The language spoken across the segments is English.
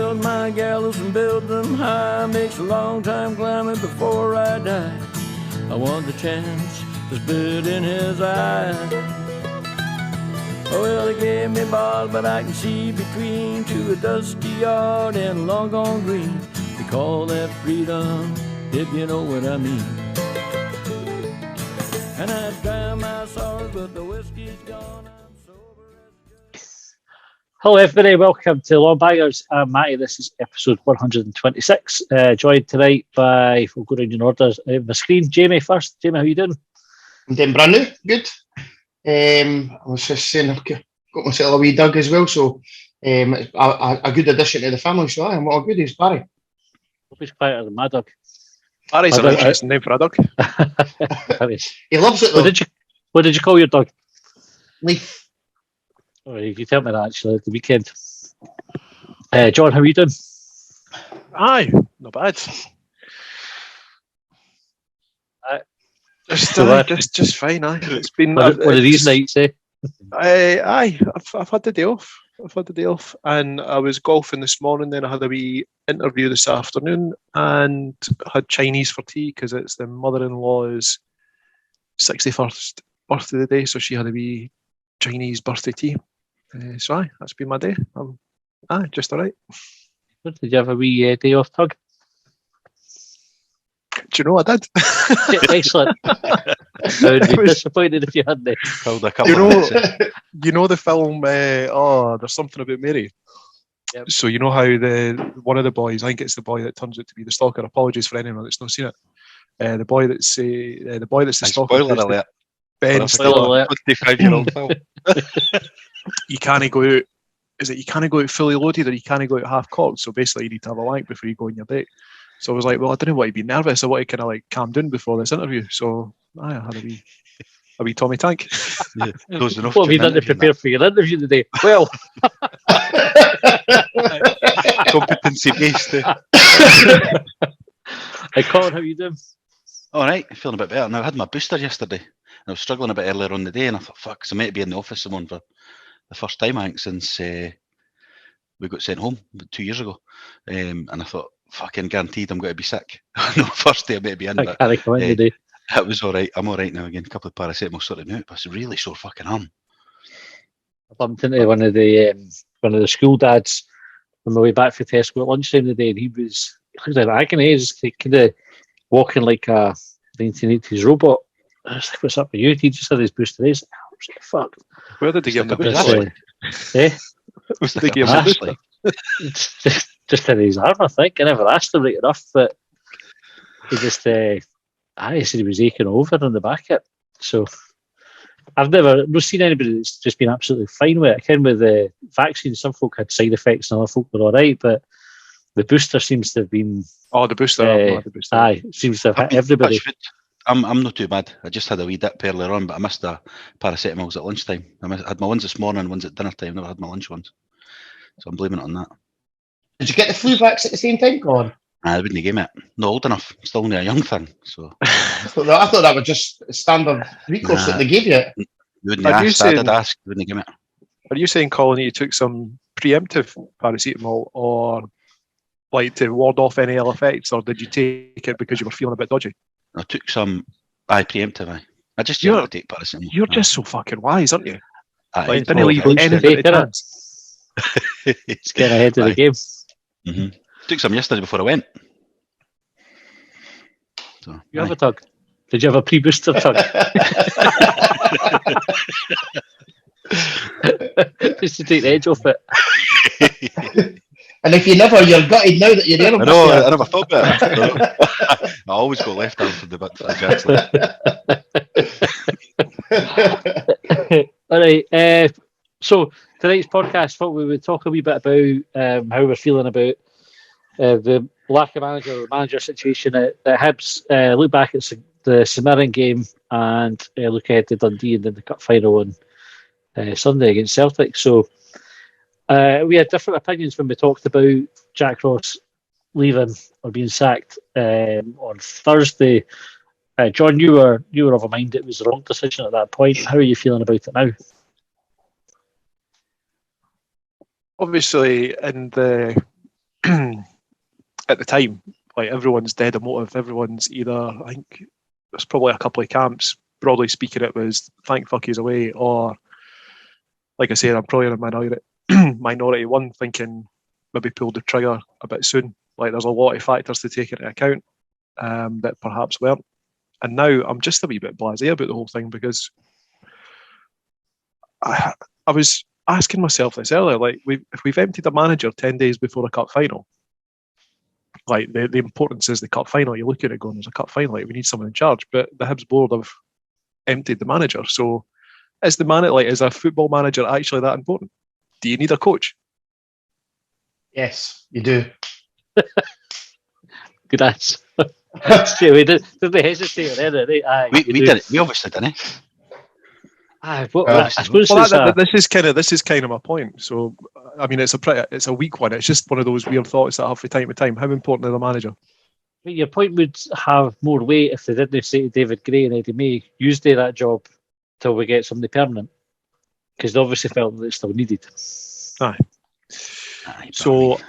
build my gallows and build them high. Makes a long time climbing before I die. I want the chance to spit in his eye. Oh, well, they gave me ball, but I can see between to a dusty yard and a long gone green. They call that freedom, if you know what I mean. And I dry my sorrows, but the whiskey's gone. I'm sober as... Hello everybody, welcome to Longbangers. I'm Matty, this is episode 126. Joined tonight by, we'll go down in order, my screen, Jamie first. Jamie, how you doing? I'm doing brand new, good. I was just saying, I've got myself a wee dog as well, so a good addition to the family, so I'm all good. He's Barry. Hope he's quieter than my dog. Barry's an interesting name for a dog. He loves it though. What did you call your dog? Leaf. Oh, you tell me that actually at the weekend. John, how are you doing? Aye, not bad. Just fine. Aye, it's been one of these nights, eh? Aye, I've had the day off. And I was golfing this morning. Then I had a wee interview this afternoon, and had Chinese for tea because it's the mother-in-law's 61st birthday today, so she had a wee Chinese birthday tea. So aye, that's been my day. Just all right. Did you have a wee day off, Tug? Do you know what I did? Excellent. I would be disappointed if you hadn't. You know the film, There's Something About Mary? Yep. So you know how one of the boys, I think it's the boy that turns out to be the stalker, apologies for anyone that's not seen it, the boy that's the stalker. Spoiler alert. Ben Stiller, 25-year-old film. You can't go out. Is it you can't go out fully loaded or you can't go out half cocked? So basically, you need to have a wank before you go on your date. So I was like, well, I didn't want to be nervous. I wanted to kind of like calm down before this interview. So I had a wee Tommy Tank. Yeah, what have you done to prepare for your interview today? Well, competency based. Hey, Colin, how you doing? All right, feeling a bit better now. I had my booster yesterday, and I was struggling a bit earlier on the day, and I thought, fuck, 'cause I might be in the office someone for the first time, I think, since we got sent home 2 years ago, and I thought, fucking guaranteed I'm going to be sick. No, first day I might be in, but today. It was all right. I'm all right now again. A couple of paracetamol sorted me out, but it's a really sore fucking arm. I bumped into one of the school dads on my way back for Tesco at lunchtime today, and he looked like agony. He's kind of walking like a 1980s robot. I was like, what's up with you? He just had his booster. I was like, fuck. Where did he get the booster? Was the game Ashley? Just in his arm, I think. I never asked him right enough, but he just, he said he was aching over on the back of it. So I've never seen anybody that's just been absolutely fine with it. I can with the vaccine, some folk had side effects and other folk were all right, but the booster seems to have been... Oh, the booster. Aye, seems to have hit everybody. I'm not too bad. I just had a wee dip earlier on, but I missed the paracetamols at lunchtime. I had my ones this morning, ones at dinner time. Never had my lunch ones. So I'm blaming it on that. Did you get the flu vax at the same time, Colin? I wouldn't give it. Not old enough. Still only a young thing. So I thought that was just a standard recourse that they gave you. You wouldn't ask. I did ask. You wouldn't give it. Are you saying, Colin, that you took some preemptive paracetamol, or like to ward off any ill effects, or did you take it because you were feeling a bit dodgy? I took some preemptive. I just usually take paracetamol. You're just so fucking wise, aren't you? Like, didn't leave anything to chance. It's getting ahead of the game. Mm-hmm. Took some yesterday before I went. So, you have a tug? Did you have a pre-booster tug? Just to take the edge off it. And if you never, you're gutted now that you're there. I never thought about it. I always go left after the bit. All right. So tonight's podcast, thought we would talk a wee bit about how we're feeling about the lack of manager situation at Hibs. Look back at the St Mirren game and look ahead to Dundee and then the cup final on Sunday against Celtic. So we had different opinions when we talked about Jack Ross leaving or being sacked on Thursday. John, you were of a mind it was the wrong decision at that point. How are you feeling about it now? Obviously, in the at the time, like everyone's dead emotive. Everyone's either, I think there's probably a couple of camps. Broadly speaking, it was thank fuck he's away, or like I said, I'm probably in a minority one thinking maybe pulled the trigger a bit soon. Like there's a lot of factors to take into account that perhaps weren't. And now I'm just a wee bit blasé about the whole thing because I was asking myself this earlier, like if we've emptied a manager 10 days before a cup final, like the importance is the cup final, you look at it going, there's a cup final, like we need someone in charge. But the Hibs board have emptied the manager. So is a football manager actually that important? Do you need a coach? Yes, you do. Good answer. We didn't hesitate or anything. Aye, We did it. We obviously didn't. Aye, I suppose this is kind of my point. So, I mean, it's a weak one. It's just one of those weird thoughts that I have from time to time. How important is a manager? But your point would have more weight if they didn't say to David Gray and Eddie May, you stay that job till we get somebody permanent. Because they obviously felt that it's still needed. Aye. Aye, So,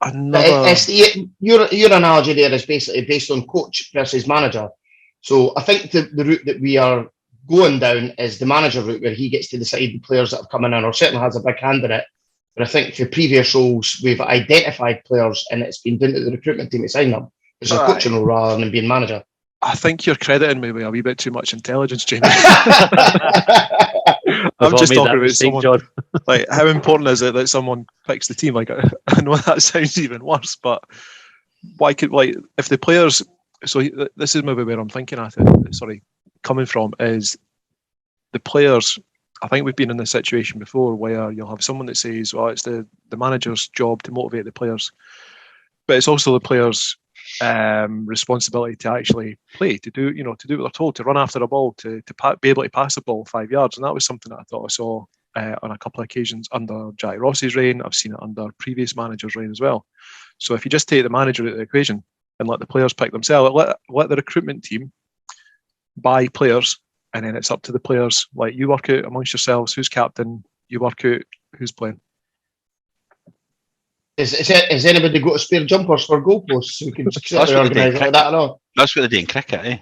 another... Your analogy there is basically based on coach versus manager. So I think the route that we are going down is the manager route, where he gets to decide the players that have come in, or certainly has a big hand in it. But I think for previous roles, we've identified players and it's been done to the recruitment team to sign them. It's a coaching role rather than being manager. I think you're crediting me with a wee bit too much intelligence, Jamie. I'm just talking about someone. John. Like, how important is it that someone picks the team? Like, I know that sounds even worse, but why could, like, if the players? So this is maybe where I'm thinking at it. Sorry, coming from is the players. I think we've been in this situation before where you'll have someone that says, "Well, it's the manager's job to motivate the players," but it's also the players' responsibility to actually play, to do what they're told, to run after the ball, to be able to pass the ball 5 yards. And that was something that I thought I saw on a couple of occasions under Jack Ross's reign. I've seen it under previous managers' reign as well. So if you just take the manager out of the equation and let the players pick themselves, let the recruitment team buy players, and then it's up to the players. Like, you work out amongst yourselves who's captain, you work out who's playing. Is anybody got a spare jumpers for goalposts so we can just organise it like that? No. That's what they do in cricket, eh?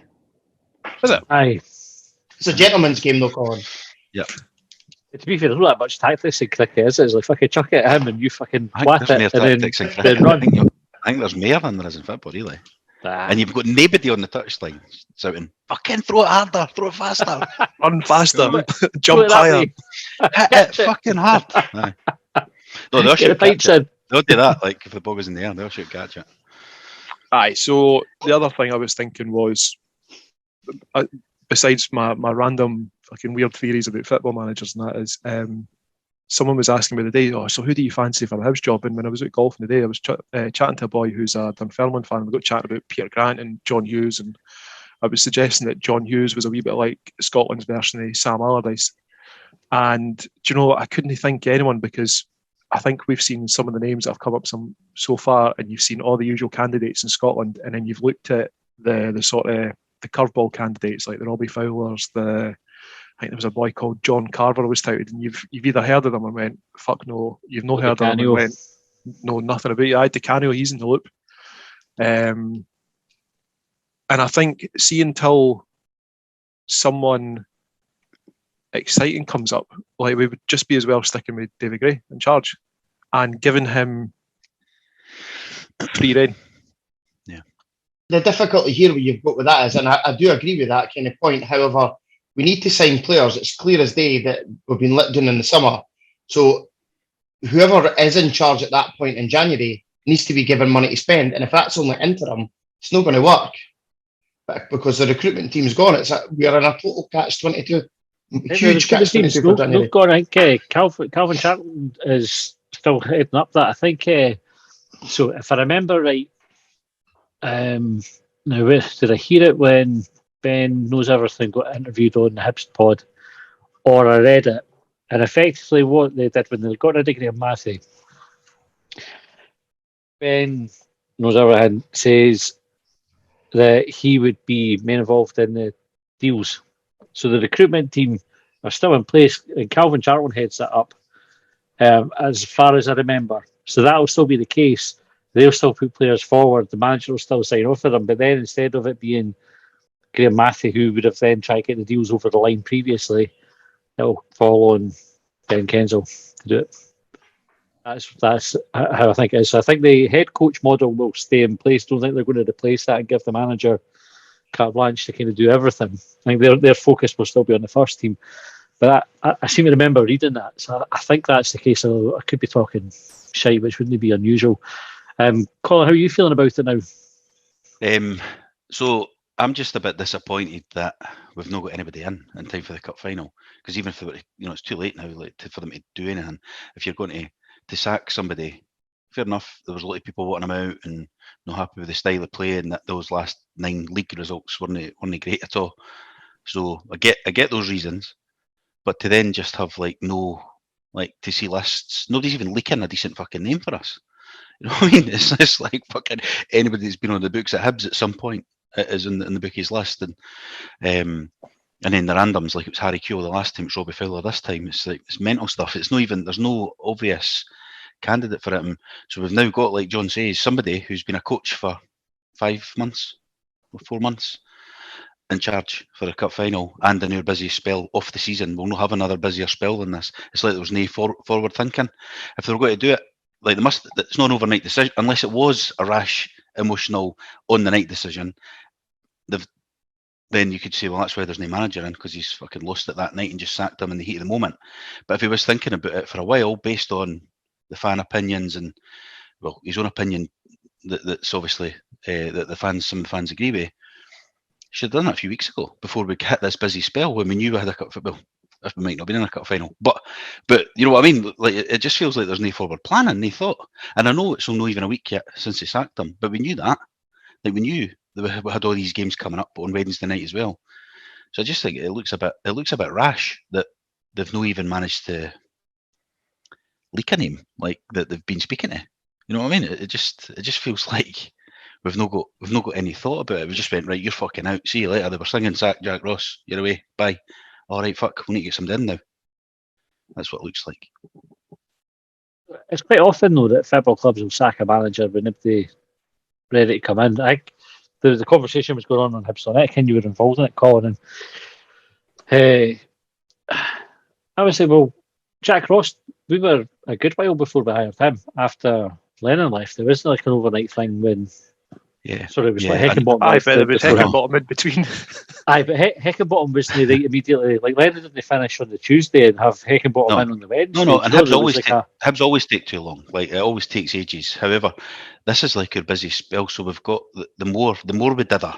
Is it? Aye. It's a gentleman's game, though, Colin. Yeah. To be fair, there's not that much tactics in cricket, is it? It's like fucking chuck it at him and you fucking I whack think it there's more and tactics in then cricket. run. I think there's more than there is in football, really. Ah. And you've got nobody on the touchline shouting, "Fucking throw it harder, throw it faster, Run faster, Throw jump it at higher." me. hit it fucking hard." Aye. No, they'll Get the shoot pipes catch it. in. They'll do that. Like, if the ball goes in the air, they'll shoot catch it. Aye, so the other thing I was thinking was, besides my random fucking weird theories about football managers and that, is someone was asking me the day, "Oh, so who do you fancy for the Hibs job?" And when I was out golfing today, I was chatting to a boy who's a Dunfermline fan. We got chatting about Peter Grant and John Hughes, and I was suggesting that John Hughes was a wee bit like Scotland's version of Sam Allardyce. And do you know what? I couldn't think of anyone, because I think we've seen some of the names that have come up so far, and you've seen all the usual candidates in Scotland, and then you've looked at the sort of the curveball candidates, like the Robbie Fowlers, I think there was a boy called John Carver was touted, and you've either heard of them and went, "Fuck no," you've not heard of them and went, "No, nothing about you." Di Canio, he's in the loop. And I think, see, until someone exciting comes up, like, we would just be as well sticking with David Gray in charge and giving him free rein. Yeah. The difficulty here what you've got with that is, and I do agree with that kind of point, however, we need to sign players. It's clear as day that we've been let down in the summer. So whoever is in charge at that point in January needs to be given money to spend. And if that's only interim, it's not going to work. But because the recruitment team's gone, we are in a total catch-22. Huge catch-22 for January. They've gone, I think Calvin Charlton is still heading up that. I think, so if I remember right, now did I hear it when Ben Knows Everything got interviewed on the Hibs pod, or I read it? And effectively what they did when they got rid of Graham Massey, Ben Knows Everything says that he would be main involved in the deals. So the recruitment team are still in place, and Calvin Charlton heads that up, as far as I remember. So that will still be the case. they'll still put players forward. The manager will still sign off for them. But then instead of it being Graham Matthew, who would have then tried to get the deals over the line previously, it'll fall on Ben Kenzel to do it. That's how I think it is. So I think the head coach model will stay in place. Don't think they're going to replace that and give the manager carte blanche to kind of do everything. I think their focus will still be on the first team. But I seem to remember reading that. So I think that's the case. So I could be talking shite, which wouldn't be unusual. Colin, how are you feeling about it now? So I'm just a bit disappointed that we've not got anybody in time for the cup final. Because even if it's too late now for them to do anything. If you're going to sack somebody, fair enough. There was a lot of people wanting him out and not happy with the style of play, and that those last 9 league results weren't great at all. So I get those reasons, but to then just have to see lists, nobody's even leaking a decent fucking name for us. You know what I mean? It's just like fucking anybody that's been on the books at Hibs at some point is in the bookies list, and then the randoms, like it was Harry Kewell the last time, it's Robbie Fowler this time. It's like it's mental stuff. It's not even, there's no obvious candidate for it. And so we've now got, like John says, somebody who's been a coach for 5 months or 4 months in charge for the cup final, and in our busiest spell off the season. We'll not have another busier spell than this. It's like there was no forward thinking. If they were going to do it, like it's not an overnight decision, unless it was a rash, emotional, on the night decision. Then you could say, well, that's why there's no manager in, because he's fucking lost it that night and just sacked him in the heat of the moment. But if he was thinking about it for a while, based on the fan opinions and, well, his own opinion, that's obviously that some fans agree with, should have done that a few weeks ago before we hit this busy spell when we knew we had a cup football. If we might not have been in a cup final, but you know what I mean. Like it just feels like there's no forward planning, no thought. And I know it's only even a week yet since they sacked him, but we knew that. Like we knew that we had all these games coming up on Wednesday night as well. So I just think it looks a bit rash that they've not even managed to leak a name like that they've been speaking to. You know what I mean? It just feels like we've not got any thought about it. We just went, right, you're fucking out. See you later. They were singing sack Jack Ross. You're away. Bye. All right, fuck. We need to get somebody in now. That's what it looks like. It's quite often though that football clubs will sack a manager when they're ready to come in. I think the conversation was going on Hibs on it, and you were involved in it, Colin. And I would say, well, Jack Ross, we were a good while before we hired him. After Lennon left, there wasn't like an overnight thing when. Yeah. Sorry, it was like Heckingbottom. I bet it was Heckingbottom in between. Aye, but Heckingbottom wasn't right immediately. Like Lennon didn't finish on the Tuesday and have Heckingbottom in on the Wednesday. No, and Hibs always take too long. Like it always takes ages. However, this is like our busy spell, so we've got the more we dither.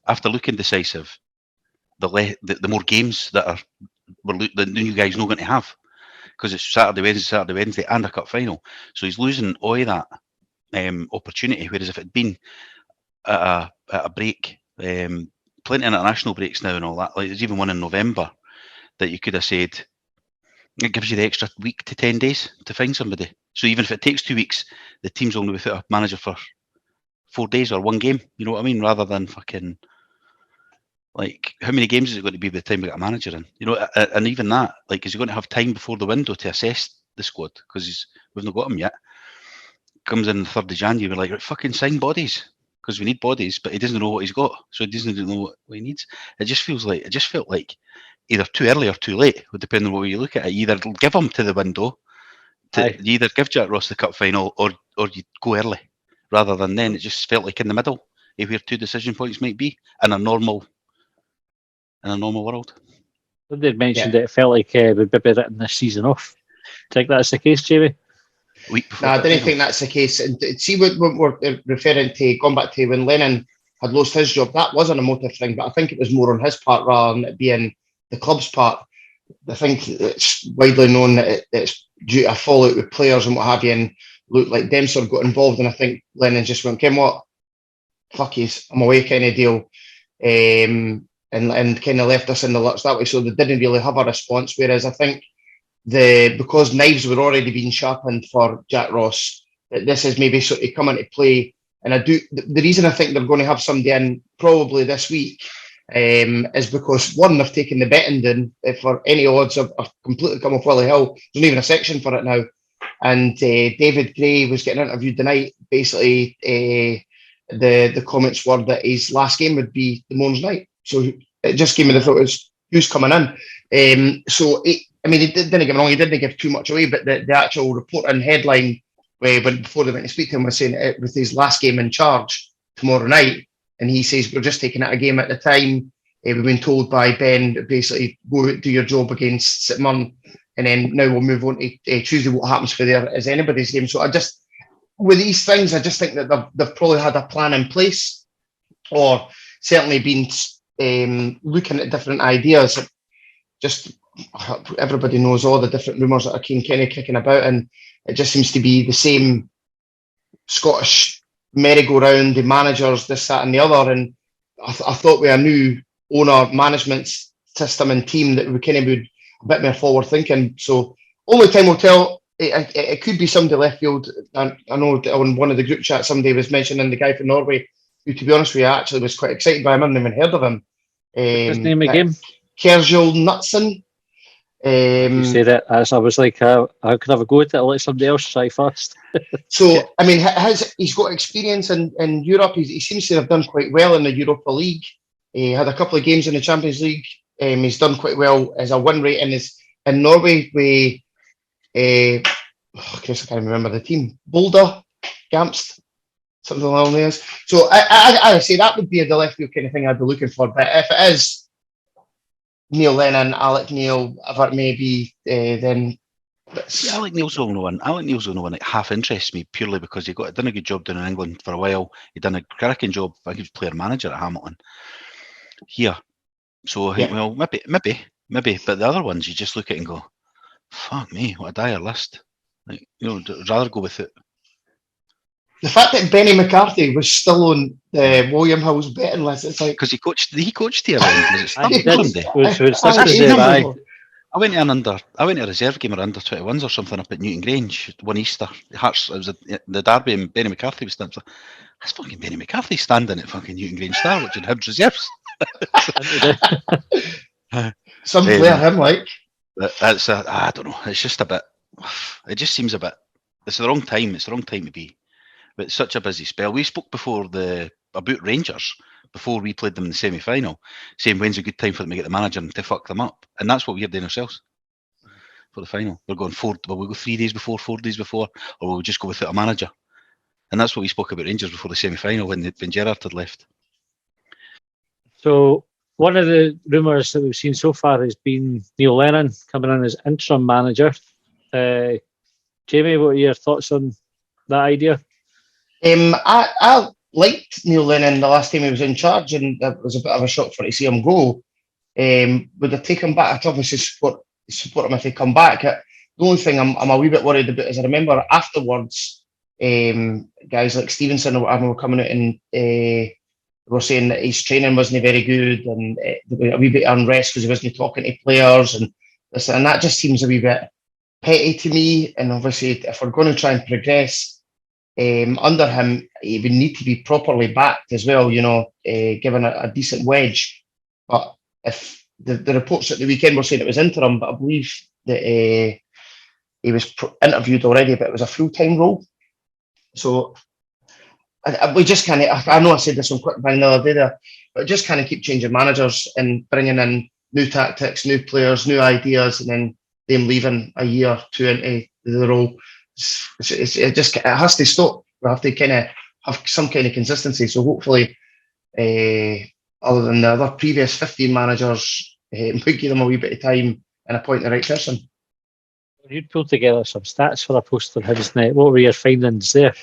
After looking decisive, the more games that the new guy's not going to have, because it's Saturday, Wednesday, and a cup final. So he's losing all of that opportunity. Whereas if it'd been at a break, plenty of international breaks now and all that. Like there's even one in November that you could have said it gives you the extra week to 10 days to find somebody. So even if it takes 2 weeks, the team's only without a manager for 4 days or one game. You know what I mean? Rather than fucking like how many games is it going to be by the time we get a manager in? You know, and even that, like, is he going to have time before the window to assess the squad because we've not got him yet? Comes in the 3rd of January, we're like, right, fucking sign bodies because we need bodies, but he doesn't know what he's got, so he doesn't know what he needs. It just felt like either too early or too late, depending on what you look at it. You either give him to the window, you either give Jack Ross the cup final, or you go early. Rather than then, it just felt like in the middle of where 2 decision points might be in a normal world. They mentioned that it felt like we'd be written this season off. Do you think that's the case, Jamie? No, I didn't think that's the case. And see what we're referring to, going back to when Lennon had lost his job, that was an emotive thing, but I think it was more on his part rather than it being the club's part. I think it's widely known that it's due to a fallout with players and what have you, and looked like Dempster got involved, and I think Lennon just went, "Kim, what? Fuck yous, I'm away," kind of deal, and kind of left us in the lurch that way. So they didn't really have a response. Whereas I think because knives were already being sharpened for Jack Ross, that this is maybe sort of come into play. And the reason I think they're going to have somebody in probably this week is because, one, they've taken the betting down for any odds have completely come off Willie Hill. There's not even a section for it now. And David Gray was getting interviewed tonight. Basically, the comments were that his last game would be the Mons night. So it just gave me the thought was who's coming in. He didn't get me wrong, he didn't give too much away, but the actual report and headline before they went to speak to him was saying it with his last game in charge tomorrow night. And he says, we're just taking it a game at a time. We've been told by Ben, basically, go do your job against St Mirren. And then now we'll move on to Tuesday. What happens for there is anybody's game. So with these things, I just think that they've probably had a plan in place, or certainly been looking at different ideas. Just everybody knows all the different rumours that are kicking about, and it just seems to be the same Scottish merry-go-round, the managers, this, that, and the other. And I thought with a new owner, management system, and team that we kind of would a bit more forward thinking. So only time will tell. It could be somebody left field. I know on one of the group chats somebody was mentioning the guy from Norway, who, to be honest with you, I actually was quite excited by him. I hadn't even heard of him. His name again? Kjell Knutsen. You say that as I was like, how could I have a go at it? I'll let somebody else try first. So, I mean, he's got experience in Europe. He seems to have done quite well in the Europa League. He had a couple of games in the Champions League. He's done quite well as a win rate in Norway with, I can't remember the team, Boulder, Gamst, something along those. So I say that would be the left field kind of thing I'd be looking for. But if it is Neil Lennon, Alec Neil, whatever it may be, then... Alec Neil's the only one. Alec Neil's the only one that half interests me purely because he done a good job down in England for a while. He done a cracking job. I think he was player manager at Hamilton here. So I think, well, maybe. But the other ones, you just look at it and go, fuck me, what a dire list. Like, I'd rather go with it. The fact that Benny McCarthy was still on the William Hill's betting list, it's like... Because he coached here. Was it I went to a reserve game or under 21s or something up at Newton Grange one Easter. Hearts, it was the derby, and Benny McCarthy was standing. That's fucking Benny McCarthy standing at fucking Newton Grange Star watching Hibs reserves. Some player him like. I don't know. It's just a bit. It just seems a bit. It's the wrong time. It's the wrong time to be. But it's such a busy spell. We spoke about Rangers before we played them in the semi-final, saying when's a good time for them to get the manager and to fuck them up. And that's what we're doing ourselves for the final. We're going we'll go 3 days before, 4 days before, or we'll just go without a manager. And that's what we spoke about Rangers before the semi-final when Gerrard had left. So one of the rumours that we've seen so far has been Neil Lennon coming in as interim manager. Jamie, what are your thoughts on that idea? I liked Neil Lennon the last time he was in charge, and it was a bit of a shock for to see him go. Would I take him back? I'd obviously support him if he come back. The only thing I'm a wee bit worried about is I remember afterwards, guys like Stevenson or whatever were coming out and were saying that his training wasn't very good, and a wee bit of unrest because he wasn't talking to players, and that just seems a wee bit petty to me. And obviously, if we're going to try and progress under him, he would need to be properly backed as well, given a decent wedge. But if the reports at the weekend were saying it was interim, but I believe that he was interviewed already, but it was a full-time role. So we just kind of, I know I said this on Quick Bang the other day there, but just kind of keep changing managers and bringing in new tactics, new players, new ideas, and then them leaving a year or two into the role. It has to stop. We have to kind of have some kind of consistency. So hopefully, other than the other previous 15 managers, we give them a wee bit of time and appoint the right person. You'd pulled together some stats for a post on Hibsnet. What were your findings there?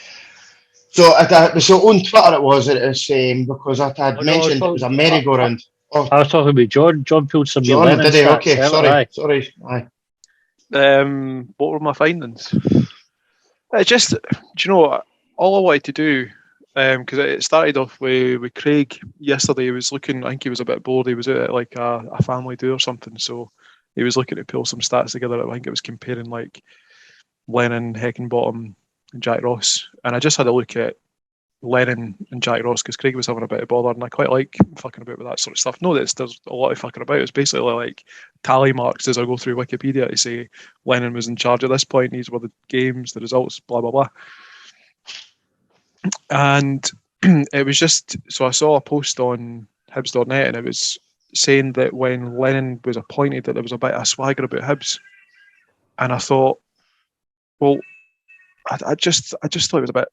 So on Twitter it was because I had mentioned it was a merry-go-round. I was talking about John. John pulled some Neil Lennon did he? stats. Okay, sorry. Aye. What were my findings? It just, do you know, all I wanted to do, because it started off with Craig yesterday. He was looking, I think he was a bit bored. He was out at like a family do or something. So he was looking to pull some stats together. I think it was comparing like Lennon, Heckingbottom, and Jack Ross. And I just had a look at Lennon and Jack Ross, because Craig was having a bit of bother, and I quite like fucking about with that sort of stuff. No, there's a lot of fucking about. It's basically like tally marks as I go through Wikipedia to say Lennon was in charge at this point, these were the games, the results, blah, blah, blah. And it was just, so I saw a post on Hibs.net, and it was saying that when Lennon was appointed that there was a bit of a swagger about Hibs. And I thought, well, I just thought it was a bit,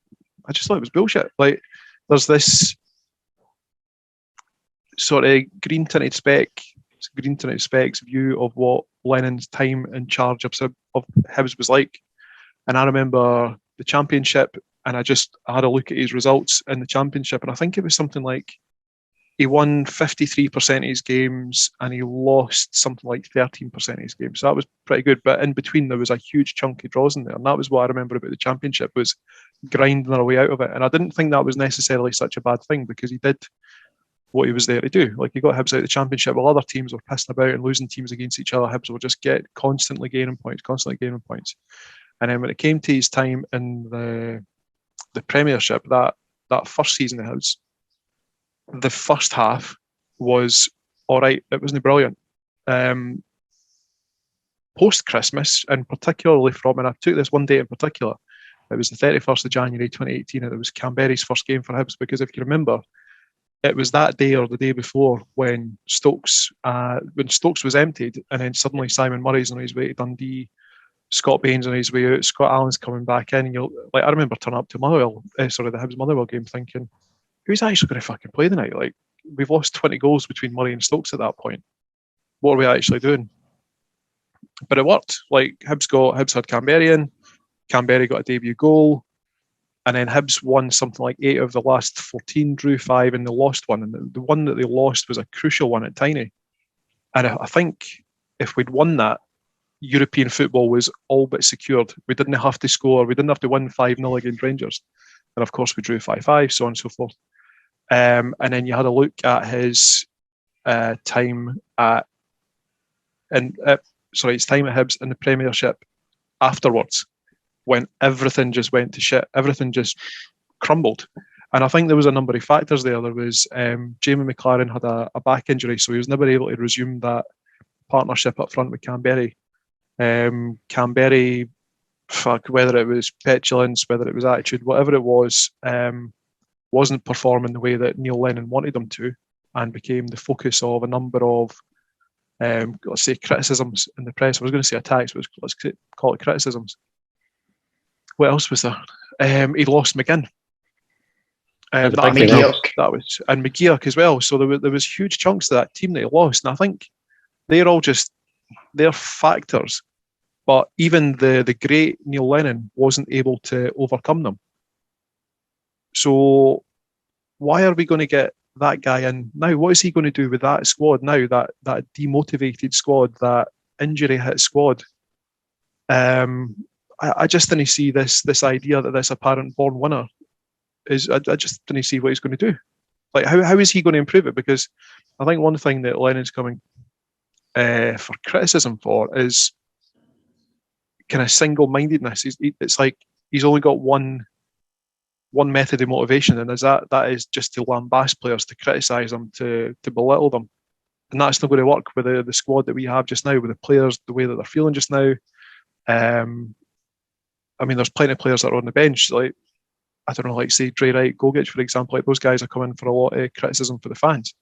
I just thought it was bullshit. Like, there's this sort of green tinted specs view of what Lennon's time in charge of Hibs was like. And I remember the Championship, and I had a look at his results in the Championship, and I think it was something like he won 53% of his games and he lost something like 13% of his games. So that was pretty good. But in between, there was a huge chunk of draws in there. And that was what I remember about the Championship, was grinding our way out of it. And I didn't think that was necessarily such a bad thing, because he did what he was there to do. Like, he got Hibs out of the Championship while other teams were pissing about and losing teams against each other. Hibs will just constantly gaining points. And then when it came to his time in the Premiership, that first season of Hibs, the first half was all right. It wasn't brilliant. Post-Christmas, and particularly and I took this one date in particular, it was the 31st of January 2018, and it was Canberra's first game for Hibs, because if you remember, it was that day or the day before when Stokes was emptied, and then suddenly Simon Murray's on his way to Dundee, Scott Bain's on his way out, Scott Allen's coming back in, and I remember turning up to the Hibs Motherwell game thinking, who's actually going to fucking play tonight? Like, we've lost 20 goals between Murray and Stokes at that point. What are we actually doing? But it worked. Like, Hibs had Canberra in, Canberra got a debut goal, and then Hibs won something like 8 of the last 14, drew 5, and they lost one. And the one that they lost was a crucial one at Tiny. And I think if we'd won that, European football was all but secured. We didn't have to score. We didn't have to win 5-0 against Rangers. And of course, we drew 5-5, so on and so forth. And then you had a look at his time at Hibs in the Premiership afterwards, when everything just went to shit. Everything just crumbled. And I think there was a number of factors there. There was Jamie McLaren had a back injury, so he was never able to resume that partnership up front with Canberra. Canberra, whether it was petulance, whether it was attitude, whatever it was, wasn't performing the way that Neil Lennon wanted them to, and became the focus of a number of, let's say, criticisms in the press. I was going to say attacks, but let's call it criticisms. What else was there? He lost McGinn. And McGeoch as well. So there was huge chunks of that team that he lost, and I think they're factors. But even the great Neil Lennon wasn't able to overcome them. So why are we going to get that guy in now? What is he going to do with that squad now? That demotivated squad, that injury hit squad. I just didn't see this idea that this apparent born winner is. I just didn't see what he's going to do. Like, how is he going to improve it? Because I think one thing that Lennon's coming for criticism for is kind of single-mindedness. It's like he's only got one method of motivation, and that is just to lambast players, to criticise them, to belittle them, and that's not going to work with the squad that we have just now, with the players, the way that they're feeling just now. I mean, there's plenty of players that are on the bench, like, I don't know, like say Dre Wright, Gogic, for example. Like, those guys are coming for a lot of criticism for the fans.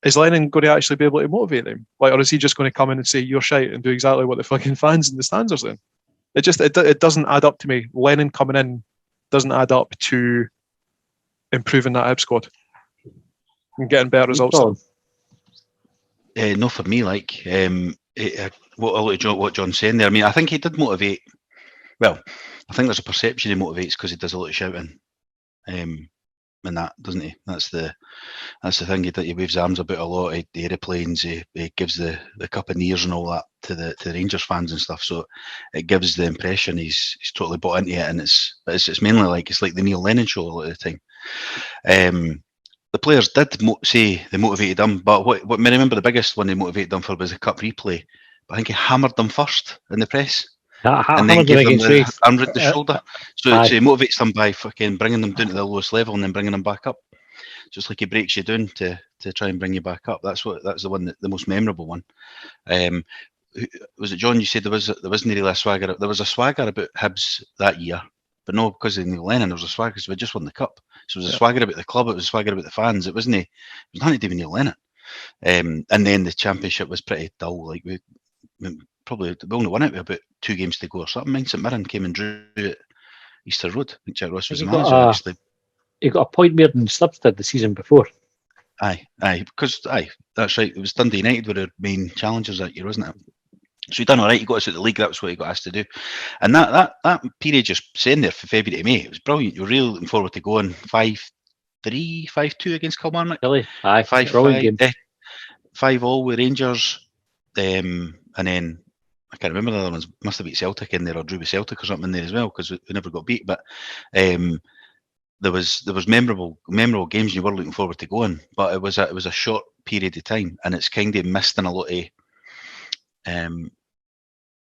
Is Lennon going to actually be able to motivate them? Like, or is he just going to come in and say you're shite and do exactly what the fucking fans in the stands are saying? It doesn't add up to me. Lennon coming in doesn't add up to improving that Hibs squad and getting better results. No, for me, like what John's saying there. I mean, I think he did motivate. Well, I think there's a perception he motivates because he does a lot of shouting, and that, doesn't he? That's the thing. He waves his arms about a lot. The aeroplanes. He gives the cup of knees and all that to the Rangers fans and stuff. So it gives the impression he's totally bought into it, and it's mainly like it's like the Neil Lennon show a lot of the time. The players did say they motivated him, but what I remember the biggest one they motivated them for was the cup replay. But I think he hammered them first in the press. and then give them the arm round the shoulder. So he motivates them by fucking bringing them down to the lowest level and then bringing them back up. Just like he breaks you down to try and bring you back up. That's the one, the most memorable one. Was it John? You said there wasn't really a swagger. There was a swagger about Hibs that year, but no, because of Neil Lennon, there was a swagger because we just won the cup. So it was a swagger about the club. It was a swagger about the fans. It was nothing to do with Neil Lennon. And then the championship was pretty dull. Like we only won it with about 2 games to go or something. St Mirren came and drew at Easter Road. I think Jack Ross was the manager. Actually, he got a point more than Stubbs did the season before. Aye, that's right. It was Dundee United were the main challengers that year, wasn't it? So he done all right. He got us out of the league. That was what he got asked to do. And that period just saying there from February to May, it was brilliant. You were really looking forward to going 5-3, 5-2 against Kilmarnock. Really? Aye, 5-5, 5-5 with Rangers. And then I can't remember the other ones. Must have beat Celtic in there or drew with Celtic or something in there as well because we never got beat. But there was memorable games you were looking forward to going, but it was a short period of time, and it's kind of missed in a lot of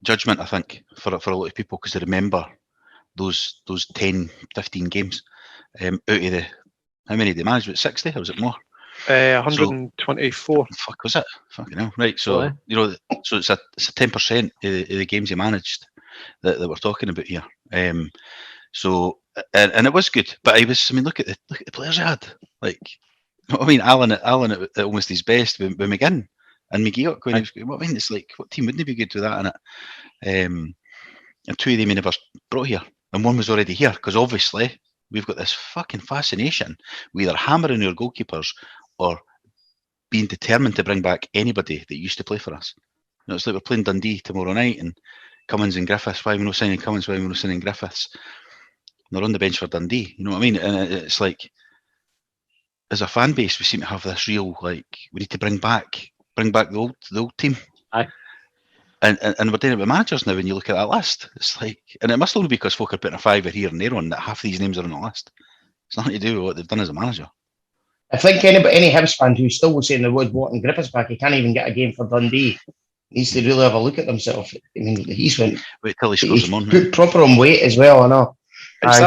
judgment, I think, for a lot of people because they remember those 10, 15 games out of the, how many did they manage? Was it 60 or was it more? 124. Fuck, was it? Fucking hell. Right, so so it's a 10% of the games he managed that we're talking about here. So and it was good, but look at the players he had. Like, I mean, Alan at almost his best with McGinn and McGee going. I mean, it's like, what team wouldn't be good with that in it? And 2 of them he never brought here, and 1 was already here because obviously we've got this fucking fascination with either hammering our goalkeepers or being determined to bring back anybody that used to play for us. You know, it's like we're playing Dundee tomorrow night and Cummins and Griffiths. Why are we not signing Cummins? Why are we not signing Griffiths? They're on the bench for Dundee. You know what I mean? And it's like, as a fan base, we seem to have this real, like, we need to bring back the old team. Aye. And we're doing it with managers now. When you look at that list, it's like, and it must only be because folk are putting a fiver here and there on that half these names are on the list. It's nothing to do with what they've done as a manager. I think any Hibs fan who's still saying they would want Griffiths back, he can't even get a game for Dundee. Needs to really have a look at themselves. I mean, he's went. Wait till he scores them on. Put proper on weight as well. I know. It's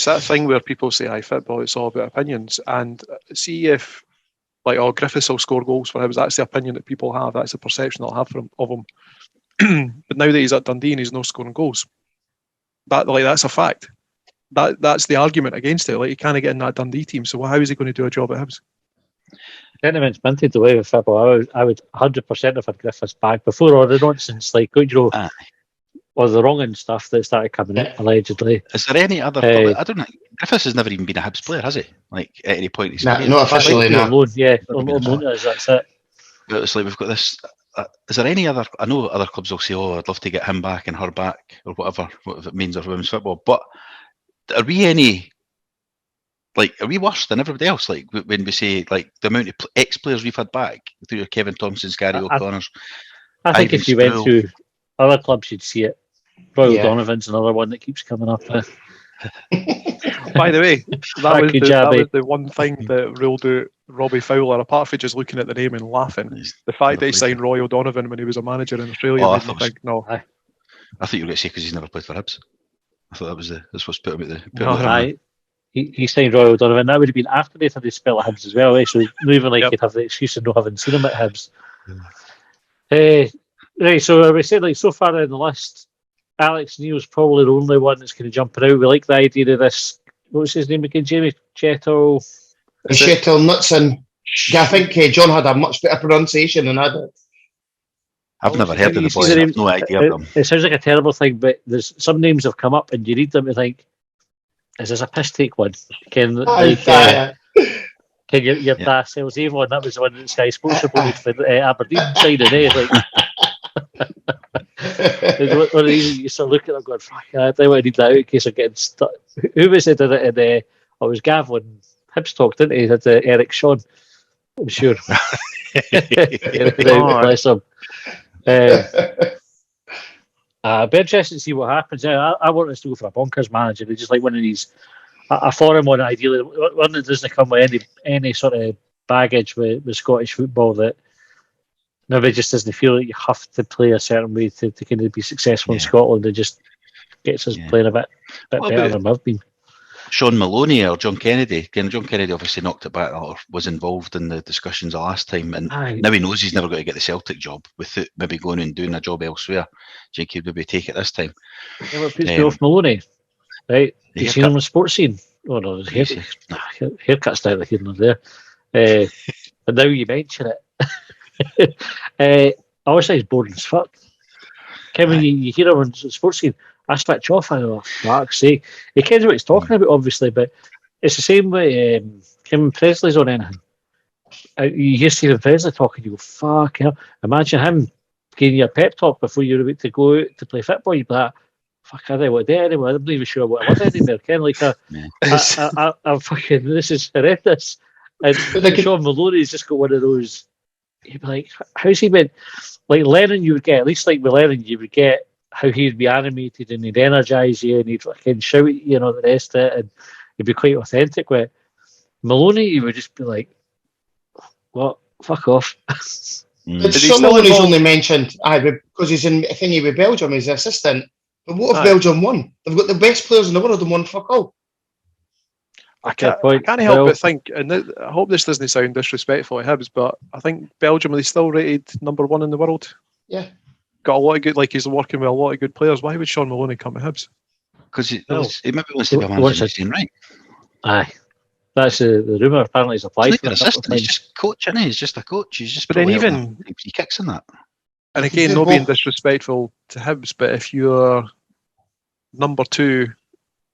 that thing where people say, football, it's all about opinions. And see if, like, Griffiths will score goals for Hibs. That's the opinion that people have. That's the perception they'll have of him. But now that he's at Dundee and he's not scoring goals, that's a fact. That's the argument against it. Like, he can't get in that Dundee team. So how is he going to do a job at Hibs? Sentiment's minted the way with football. I would 100% have had Griffiths back before all the nonsense, like, or the wrong and stuff that started coming in, allegedly. Is there any other? I don't know. Griffiths has never even been a Hibs player, has he? Like, at any point? Not officially, no. Alone, yeah, that's it. But it's like we've got this. Is there any other? I know other clubs will say, "Oh, I'd love to get him back and her back," or whatever it means for women's football. But are we any? Like, are we worse than everybody else? Like, when we say, like, the amount of ex-players we've had back through your Kevin Thompsons, Gary O'Connors. I think if you went through other clubs, you'd see it. Royal Donovan's another one that keeps coming up. By the way, that was the one thing that ruled out Robbie Fowler, apart from just looking at the name and laughing. The fact that he signed Roy O'Donovan when he was a manager in Australia. I thought no. I thought you were going to say because he's never played for Hibs. I thought that's what's put him at the. No, he signed Roy O'Donovan. That would have been after they'd had the spell at Hibs as well. So not even like he'd have the excuse of not having seen him at Hibs. Right, so we said, like, so far in the list, Alex Neil's probably the only one that's going to jump out. We like the idea of this. What's his name again? Jamie Chettle. Chettle Knutson. Yeah, I think John had a much better pronunciation than I did. I've never heard of the boy. I have no idea of them. It sounds like a terrible thing, but there's some names have come up, and you read them and think, "Is this a piss take one?" Can your dad sells Avon? That was the one that Sky Sports reported for Aberdeen side of it. One of these you sort of look at them going, "Fuck, I don't want to read that out in case I'm getting stuck." Who was it? It was Gav when Hibs talked, didn't he? Had Eric Shawn, I'm sure. Bless him. Be interesting to see what happens. I want us to go for a bonkers manager. They just like one of these, a foreign one, ideally, one that doesn't come with any sort of baggage with Scottish football that maybe just doesn't feel like you have to play a certain way to kind of be successful in Yeah. Scotland. It just gets us Yeah. playing a bit What better about than we've been. Sean Maloney or John Kennedy? John Kennedy obviously knocked it back or was involved in the discussions the last time, and Aye. now he knows he's never going to get the Celtic job without maybe going and doing a job elsewhere. Do you think he'd maybe take it this time? Yeah, what puts me off Maloney, right? The You seen haircut. him on the sports scene? Oh no, his Crazy. haircut's down like here and there. But now you mention it, I always say he's boring as fuck. Kevin, you hear him on the sports scene, I switch off. I go, fuck's sake. He knows what he's talking about, obviously, but it's the same way Kevin Presley's on anything. You hear Stephen Presley talking, you go, fuck hell. Imagine him giving you a pep talk before you're about to go out to play football. You'd be like, fuck, I don't want to do it anymore. I'm not even sure what I was anymore. Kind of like I'm fucking, this is horrendous. And Sean Maloney's just got one of those, you'd be like, how's he been? Like Lennon, you would get, at least like with Lennon, you would get how he'd be animated and he'd energise you and he'd fucking shout at you, the rest of it, and he'd be quite authentic with it. Maloney, you would just be like, what? Fuck off. But Sean Maloney's only mentioned, because he's in thingy with Belgium, he's the assistant. But what if Belgium won? They've got the best players in the world and won fuck all. I can't help but think, and I hope this doesn't sound disrespectful to Hibs, but I think Belgium, are they still rated number 1 in the world? Yeah. Got a lot of good, like he's working with a lot of good players. Why would Sean Maloney come to Hibs? Because he maybe wants to be a manager, right? Aye. That's the rumour. Apparently he's applied for an assistant. He's just coach, isn't he? He's just a coach. He's just. But then even he kicks in that. And again, not being disrespectful to Hibs, but if you're number 2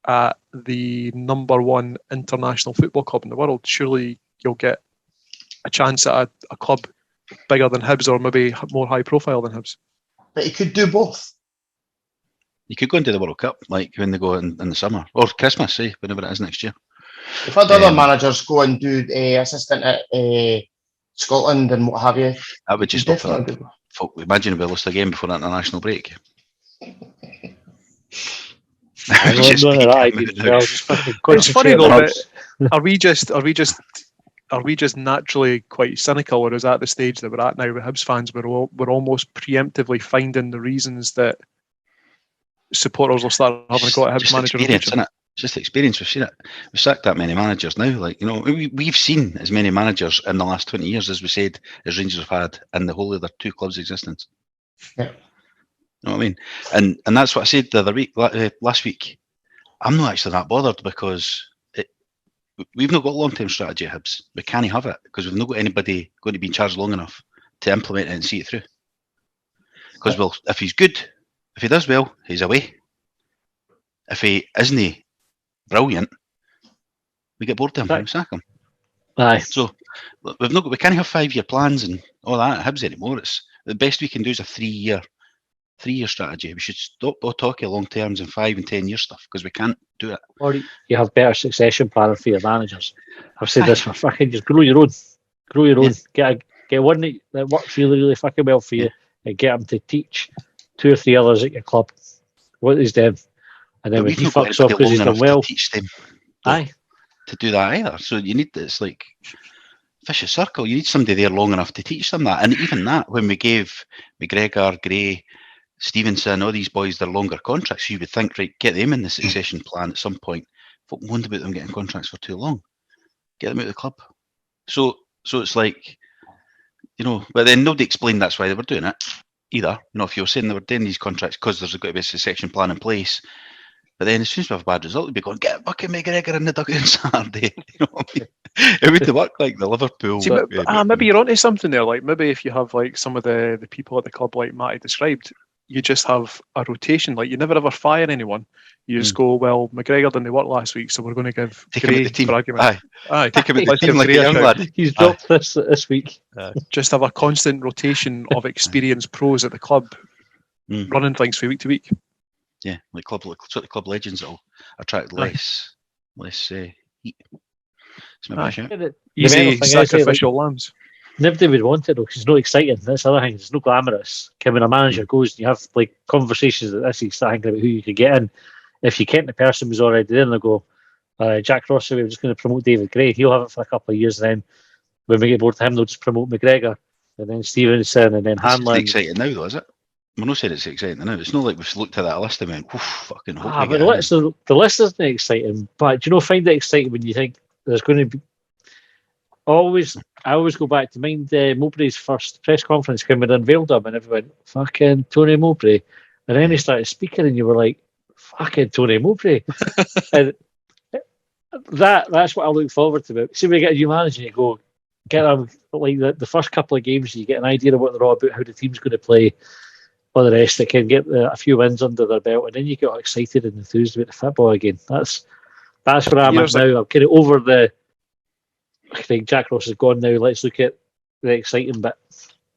at the number 1 international football club in the world, surely you'll get a chance at a club bigger than Hibs or maybe more high profile than Hibs. But he could do both. You could go into the World Cup, like when they go in the summer or Christmas, whenever it is next year. If other managers go and do assistant at Scotland and what have you, that would just stop it. Imagine we lost a game before the international break. It's funny though, but are we just naturally quite cynical, or is that the stage that we're at now with Hibs fans? We're almost preemptively finding the reasons that supporters will start having a go at Hibs manager. Isn't it? Just experience. We've seen it. We've sacked that many managers now. Like, we've seen as many managers in the last 20 years as we said as Rangers have had in the whole of their 2 clubs' existence. Yeah. You know what I mean? And that's what I said the other week, last week. I'm not actually that bothered because we've not got a long-term strategy at Hibs. We can't have it because we've not got anybody going to be in charge long enough to implement it and see it through. Because if he's good, if he does well, he's away. If he isn't brilliant, we get bored of him and we sack him. Aye. So we can't have 5-year plans and all that at Hibs anymore. It's the best we can do is a 3-year strategy. We should stop talking long terms and 5 and 10 year stuff because we can't do it. Or you have better succession planning for your managers. I've said this for fucking just grow your own. Yeah. Get one that works really, really fucking well for you and get them to teach 2 or 3 others at your club what he's doing. And then when he fucks off because he's done well, teach them to do that either. So you need this like vicious circle. You need somebody there long enough to teach them that. And even that, when we gave McGregor, Gray, Stevenson, all these boys their longer contracts, you would think, right, get them in the succession plan at some point. Fucking wonder about them getting contracts for too long. Get them out of the club. So it's like, but then nobody explained that's why they were doing it either. If you were saying they were doing these contracts because there's got to be a succession plan in place. But then as soon as we have a bad result, we'd be going, get fucking McGregor in the dugout on Saturday. You know what I mean? It would work like the Liverpool. See, maybe you're onto something there. Like maybe if you have like some of the people at the club like Matty described, you just have a rotation. Like you never ever fire anyone. You just go, well, McGregor didn't work last week, so we're going to give Gray for argument. Aye, take him at the team like a young lad. He's dropped this week. Just have a constant rotation of experienced pros at the club, running things from week to week. Yeah, like sort of club legends that'll attract less heat. Easy sacrificial lambs. Nobody would want it though, because it's not exciting. That's the other thing. It's not glamorous. When a manager goes and you have like conversations like this, you start thinking about who you could get in. If you can't, the person who's already there, and they'll go, Jack Rossi, we're just going to promote David Gray. He'll have it for a couple of years, and then when we get bored of him, they'll just promote McGregor. and then Stevenson, and then This isn't Hanlon. exciting now, though, is it? We're not saying it's exciting now. It's not like we've looked at that list and went, "Oof, fucking hope we But get the list isn't exciting. But do you know, find it exciting when you think there's going to be. I always go back to mind Mowbray's first press conference when we unveiled him, and everyone went, fucking Tony Mowbray. And then he started speaking, and you were like, fucking Tony Mowbray. And that's what I look forward to. See, when you get a new manager, you go, get them, like the first couple of games, you get an idea of what they're all about, how the team's going to play, all the rest. They can get a few wins under their belt, and then you get excited and enthused about the football again. That's where I'm at now. I'm kind of over the. I think Jack Ross is gone now. Let's look at the exciting bit.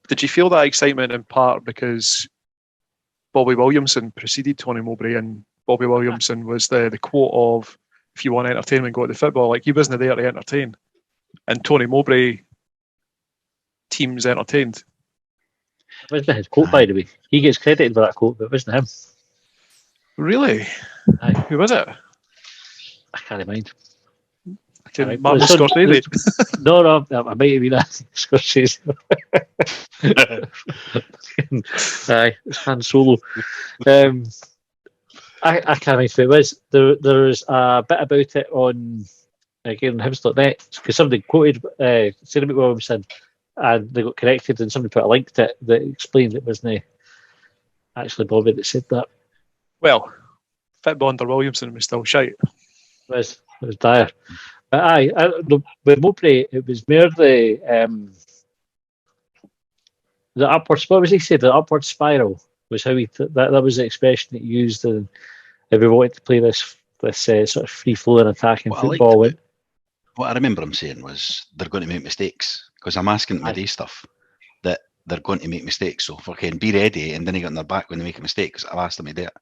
Did you feel that excitement in part because Bobby Williamson preceded Tony Mowbray, and Bobby Williamson was the quote of, if you want entertainment, go to the football. Like, he wasn't there to entertain. And Tony Mowbray, teams entertained. It wasn't his quote, by the way. He gets credited for that quote, but it wasn't him. Really? Aye. Who was it? I can't mind. Martin Scorsese. No, I might have been asking Scorsese. Aye, it's Han Solo. I can't remember if it was. There was a bit about it on again Hibs.net because somebody quoted saying about Williamson, and they got corrected, and somebody put a link to it that explained it wasn't actually Bobby that said that. Well, football under Williamson was still shite. It was dire. But with Mowbray, it was more the upward. What was he said? The upward spiral was how that was the expression that he used. And if we wanted to play this sort of free flowing attacking football, what I remember him saying was they're going to make mistakes because I'm asking them day stuff that they're going to make mistakes. So fucking be ready, and then he got in their back when they make a mistake because I've asked them to do it.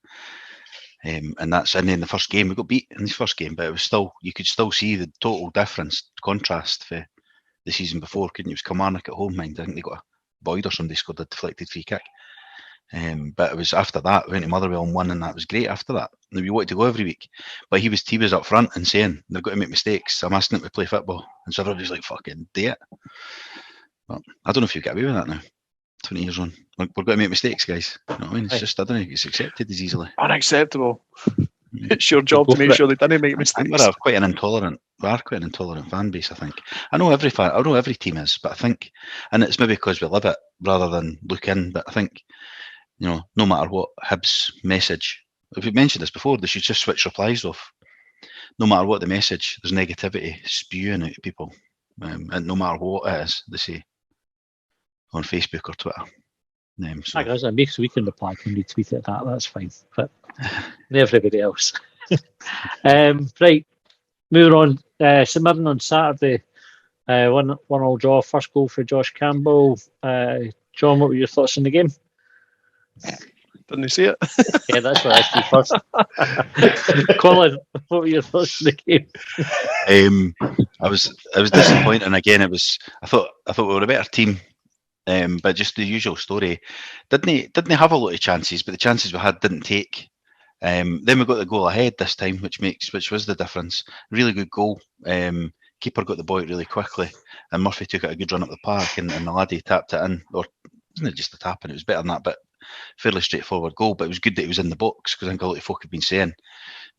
And then the first game we got beat in the first game, but it was still, you could still see the total difference, contrast for the season before, couldn't you? It was Kilmarnock at home, mind. I think they got a Boyd or somebody scored a deflected free kick. But it was after that, we went to Motherwell and won, and that was great after that. And we wanted to go every week. But he was up front and saying, they've got to make mistakes. I'm asking them to play football. And so everybody's like, fucking do it. But I don't know if you get away with that now. 20 years on. We're going to make mistakes, guys. You know what I mean? It's just, I don't think it's accepted as easily. Unacceptable. It's your job to make sure they don't make mistakes. We're quite an intolerant fan base, I think. I know every team is, but I think, and it's maybe because we live it rather than look in, but I think, you know, no matter what Hibs message, if we mentioned this before, they should just switch replies off. No matter what the message, there's negativity spewing out of people. And no matter what it is, they say on Facebook or Twitter. So it makes we can reply when we tweet at that. That's fine. But everybody else. Right, moving on. St Mirren on Saturday. 1-1 draw. First goal for Josh Campbell. John, what were your thoughts on the game? Didn't you see it? Yeah, that's what I asked you first. Colin, what were your thoughts on the game? I was disappointed, and again, I thought we were a better team. But just the usual story. Didn't have a lot of chances, but the chances we had didn't take. Then we got the goal ahead this time, which was the difference. Really good goal. Keeper got the ball really quickly, and Murphy took it a good run up the park, and the laddie tapped it in. Or wasn't it just a tap? And it was better than that, but fairly straightforward goal. But it was good that he was in the box because I think a lot of folk have been saying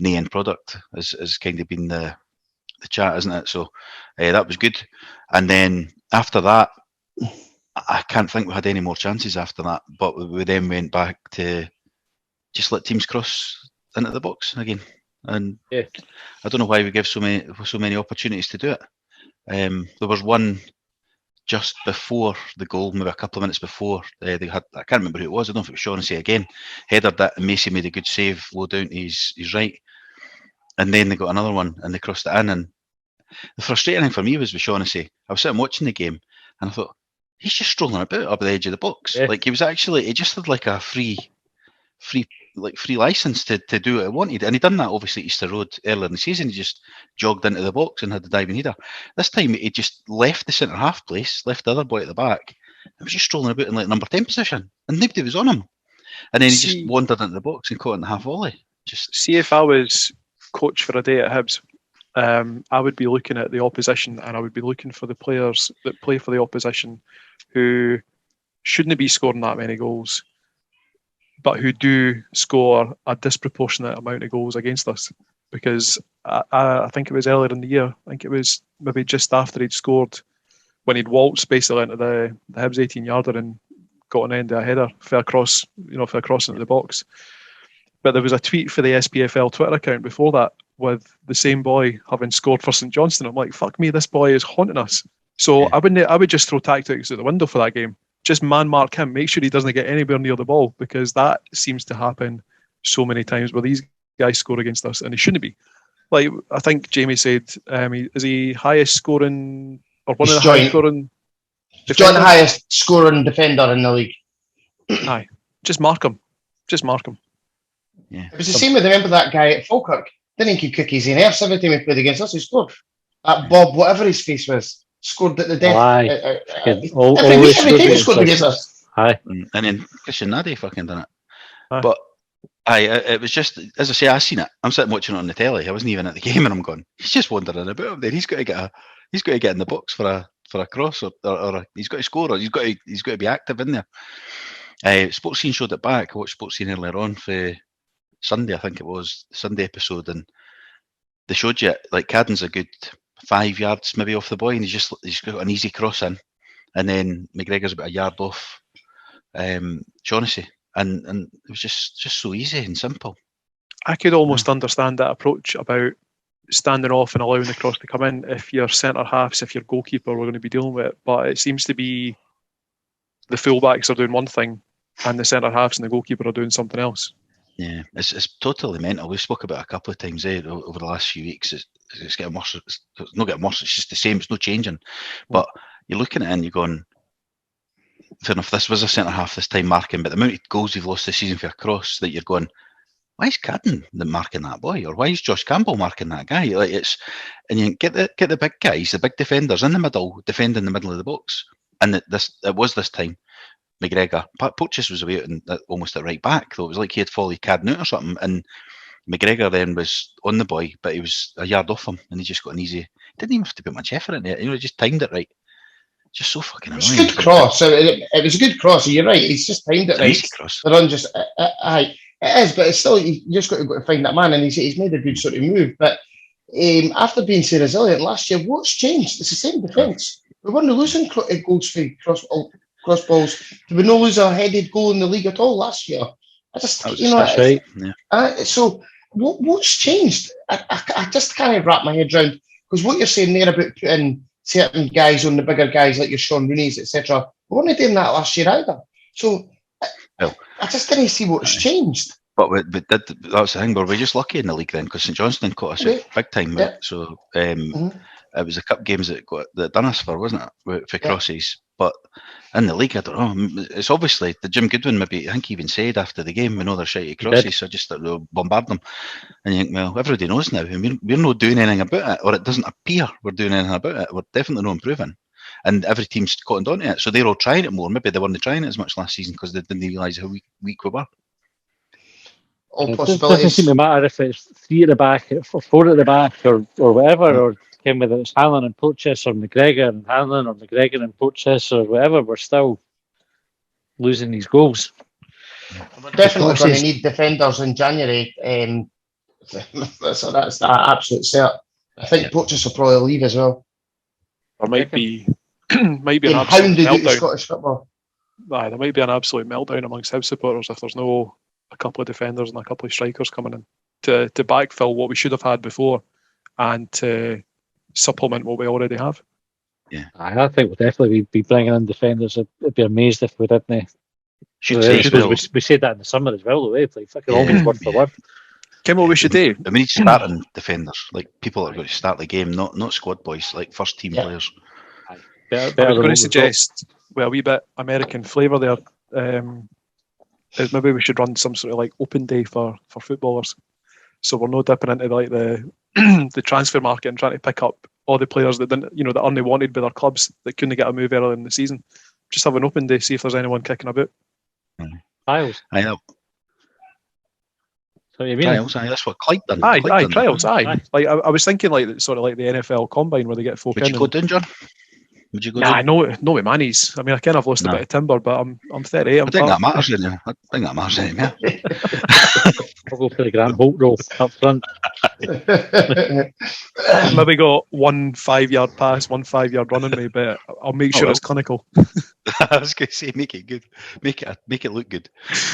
the end product has kind of been the chat, isn't it? So that was good. And then after that, I can't think we had any more chances after that, but we then went back to just let teams cross into the box again. And yeah. I don't know why we give so many opportunities to do it. There was one just before the goal, maybe a couple of minutes before they had. I can't remember who it was. I don't know if it was Shaughnessy again. Headed that, and Macy made a good save low down to his right. And then they got another one, and they crossed it in. And the frustrating thing for me was with Shaughnessy. I was sitting watching the game, and I thought, he's just strolling about up at the edge of the box. Yeah. Like he just had like a free license to do what he wanted. And he done that obviously at Easter Road earlier in the season. He just jogged into the box and had the diving header. This time he just left the centre half place, left the other boy at the back, and was just strolling about in like number 10 position. And nobody was on him. And then he just wandered into the box and caught in the half volley. See, if I was coach for a day at Hibs, I would be looking at the opposition, and I would be looking for the players that play for the opposition who shouldn't be scoring that many goals, but who do score a disproportionate amount of goals against us. Because I think it was earlier in the year, I think it was maybe just after he'd scored, when he'd waltzed basically into the Hibs 18-yarder and got an end of a header, fell across into the box. But there was a tweet for the SPFL Twitter account before that with the same boy having scored for St Johnstone. I'm like, fuck me, this boy is haunting us. So I would just throw tactics out the window for that game. Just man mark him, make sure he doesn't get anywhere near the ball, because that seems to happen so many times where these guys score against us and he shouldn't be. Like, I think Jamie said, is he highest scoring, or one of the highest scoring? Joint highest scoring defender in the league. Aye, just mark him. Yeah. It was the same with, remember that guy at Falkirk? Didn't he cook his nerves every time he played against us? He scored. That Bob, whatever his face was, scored at the death. Every time he scored against us. Aye. And then Christian Nadi fucking done it. But it was just, as I say, I seen it. I'm sitting watching it on the telly. I wasn't even at the game, and I'm going, he's just wandering about up there. He's got to get in the box for a cross, or he's got to score, or he's got to be active in there. Sports Scene showed it back. I watched Sports Scene earlier on for Sunday, I think it was the Sunday episode, and they showed you like Cadden's a good 5 yards maybe off the boy, and he's got an easy cross in, and then McGregor's about a yard off Shaughnessy, and it was just so easy and simple. I could almost understand that approach about standing off and allowing the cross to come in if your centre halves, if your goalkeeper were going to be dealing with it, but it seems to be the fullbacks are doing one thing and the centre halves and the goalkeeper are doing something else. Yeah, it's totally mental. We've spoke about it a couple of times over the last few weeks. It's getting worse. It's not getting worse. It's just the same. It's no changing. But you're looking at it and you're going, fair enough, this was a centre half this time marking, but the amount of goals we've lost this season for a cross, that you're going, why is Cadden marking that boy, or why is Josh Campbell marking that guy? Like, it's, and you get the big guys, the big defenders in the middle, defending the middle of the box. And it was this time McGregor. Poaches was away almost at right back, though. It was like he had followed Cadden out or something, and McGregor then was on the boy, but he was a yard off him, and he just got an easy. Didn't even have to put much effort in it. He just timed it right. Just so fucking annoying. It was a good cross. It was a good cross. You're right. He's just timed it right. Easy cross. The run just, it is, but it's still, you just got to find that man, and he's made a good sort of move. But after being so resilient last year, what's changed? It's the same defence. We weren't losing goals for cross balls. Did we not lose a headed goal in the league at all last year? That's right. Yeah. So what's changed? I just can't wrap my head around, because what you're saying there about putting certain guys on the bigger guys like your Sean Rooney's, etc. We weren't doing that last year either. So I just didn't see what's changed. But that was the thing. Were we just lucky in the league then? Because St Johnstone caught us out big time. Yeah. So it was the cup games that done us for, wasn't it? For crosses. But in the league, I don't know. It's obviously the Jim Goodwin, maybe, I think he even said after the game, we know they're shitey crosses, so just bombard them. And you think, well, everybody knows now. I mean, we're not doing anything about it, or it doesn't appear we're doing anything about it. We're definitely not improving. And every team's cottoned onto it. So they're all trying it more. Maybe they weren't trying it as much last season because they didn't realise how weak we were. All It possibilities. doesn't seem to matter if it's 3 at the back, or 4 at the back, or whatever, or whether it's Hanlon and Poaches, or McGregor and Hanlon, or McGregor and Poaches, or whatever, we're still losing these goals. We're definitely going to need defenders in January. So that's the absolute cert. I think Poaches will probably leave as well. There might be an absolute meltdown. Scottish football. Aye, there might be an absolute meltdown amongst Hibs supporters if there's no a couple of defenders and a couple of strikers coming in to backfill what we should have had before and to supplement what we already have. Yeah, I think we'll definitely be bringing in defenders. I'd be amazed if we didn't. We said that in the summer as well, though. Like fucking almost word for word. Kim, what we should do? We need starting defenders, like people that are going to start the game, not squad boys, like first team players. I was going to suggest a wee bit American flavour there. Is maybe we should run some sort of like open day for footballers, so we're not dipping into like the the transfer market and trying to pick up all the players that didn't, that aren't wanted by their clubs that couldn't get a move earlier in the season. Just have an open day, see if there's anyone kicking about. Trials. I know. So you mean trials? That's what Clyde done. Trials. Like I was thinking, like sort of like the NFL Combine where they get folk Would in. You go down, John? Would you go? Nah, down? no with Manny's. I mean, I kind of lost a No. bit of timber, but I'm 38. I think that matters anymore. I think that matters anymore. I'll go for the Grant Holt role up front. Maybe got 1 5-yard pass, 1 5-yard run in me, but I'll make sure well. it's clinical. I was going to say, make it good, make it look good.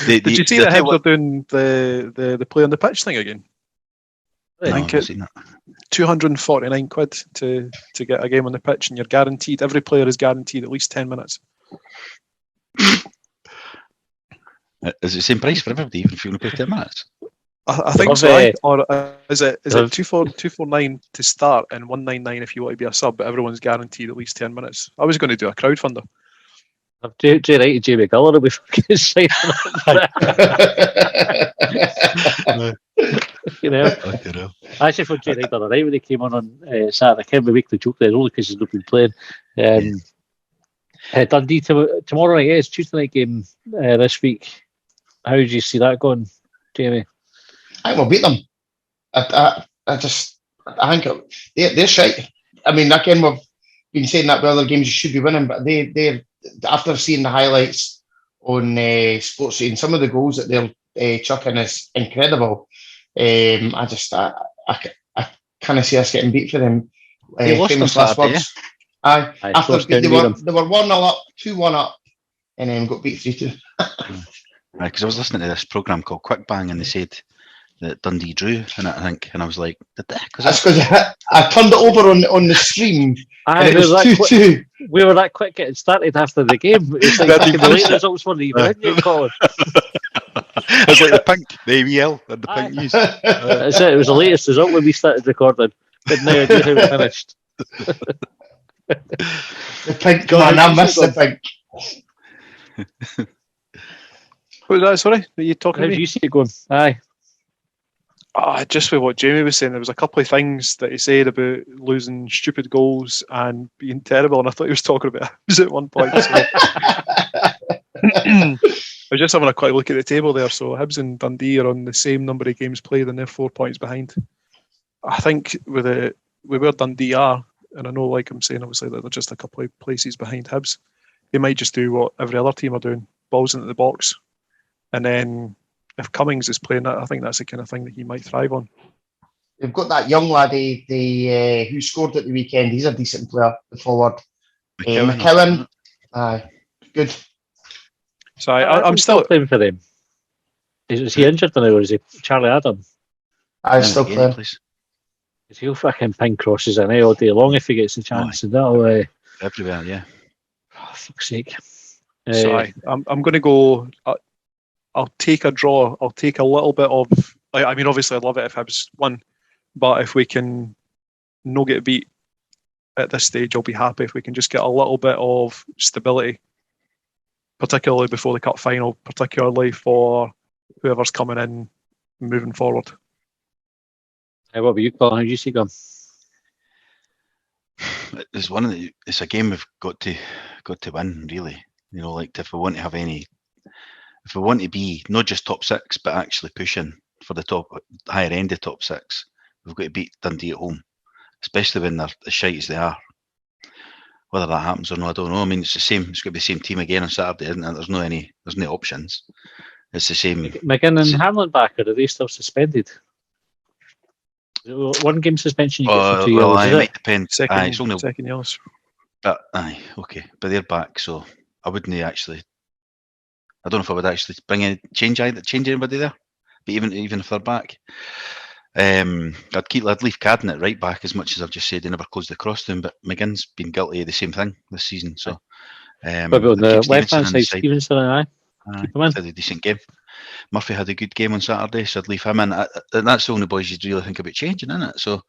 Did you see that Hibs are doing the play on the pitch thing again? No, I think I've seen that. 249 quid to get a game on the pitch, and you're guaranteed. Every player is guaranteed at least 10 minutes. Is it the same price for everybody, even if you want to play 10 minutes? I think so. Or is it 249 to start and 199 if you want to be a sub, but everyone's guaranteed at least 10 minutes. I was going to do a crowdfunder. I've Jay Wright and Jamie Guller will be fucking signing up. You know, I actually thought Jay Wright done alright when he came on Saturday. I can't make the joke there only because he's not been playing. Dundee tomorrow night, it's Tuesday night game this week. How do you see that going, Jamie? I think we'll beat them. I think they're shite. I mean, again, we've been saying that with other games you should be winning, but they're after seeing the highlights on Sports and some of the goals that they're chucking is incredible. I kind of see us getting beat for them. They lost Famous on last Saturday, words. After they were 1-0 up, 2-1 up, and then got beat 3-2. Because I was listening to this programme called Quick Bang, and they said that Dundee drew in it, I think, and I was like, did they? That's because I turned it over on the stream, and it was 2-2. We were that quick getting started after the game. It's like the late results weren't even in yet, Colin. It was like the EL and the pink news. That's it. It was the latest result when we started recording. Didn't know how we finished. The pink, man, I missed the pink. What was that, sorry? Are you talking How to do me? you see it going? Aye. Just with what Jamie was saying, there was a couple of things that he said about losing stupid goals and being terrible, and I thought he was talking about Hibs at one point. So. I was just having a quick look at the table there. So Hibs and Dundee are on the same number of games played, and they're 4 points behind. I think with where Dundee are, and I know, like I'm saying, obviously that they're just a couple of places behind Hibs, they might just do what every other team are doing: balls into the box, and then if Cummings is playing that, I think that's the kind of thing that he might thrive on. They've got that young laddie who scored at the weekend. He's a decent player, the forward. McKeown. Good. So I'm still playing for them. Is he injured now, or is he Charlie Adam? I'm still playing. Because he'll fucking ping crosses in all day long if he gets the chance. And that'll everywhere, yeah. Oh, fuck's sake. So I'm going to go. I'll take a draw. I'll take a little bit of. I mean, obviously, I'd love it if Hibs won, but if we can no get beat at this stage, I'll be happy. If we can just get a little bit of stability, particularly before the cup final, particularly for whoever's coming in moving forward. What about you, Colin? How do you see them? It's a game we've got to win, really. You know, like if we want to be not just top six, but actually pushing for the higher end of top six, we've got to beat Dundee at home, especially when they're as shite as they are. Whether that happens or not, I don't know. I mean, it's the same. It's going to be the same team again on Saturday, isn't it? There's no options. It's the same. McGinn and Hamlin back, or are they still suspended? One game suspension you get for 2 years. Well, it might depend. Second years. But okay, but they're back, so I wouldn't actually. I don't know if I would actually change anybody there. But even if they're back, I'd leave Cadden at right back, as much as I've just said he never closed the cross to him. But McGinn's been guilty of the same thing this season. So but on the left hand side, Stevenson had a decent game. Murphy had a good game on Saturday, so I'd leave him in. And that's the only boys you'd really think about changing, isn't it? So,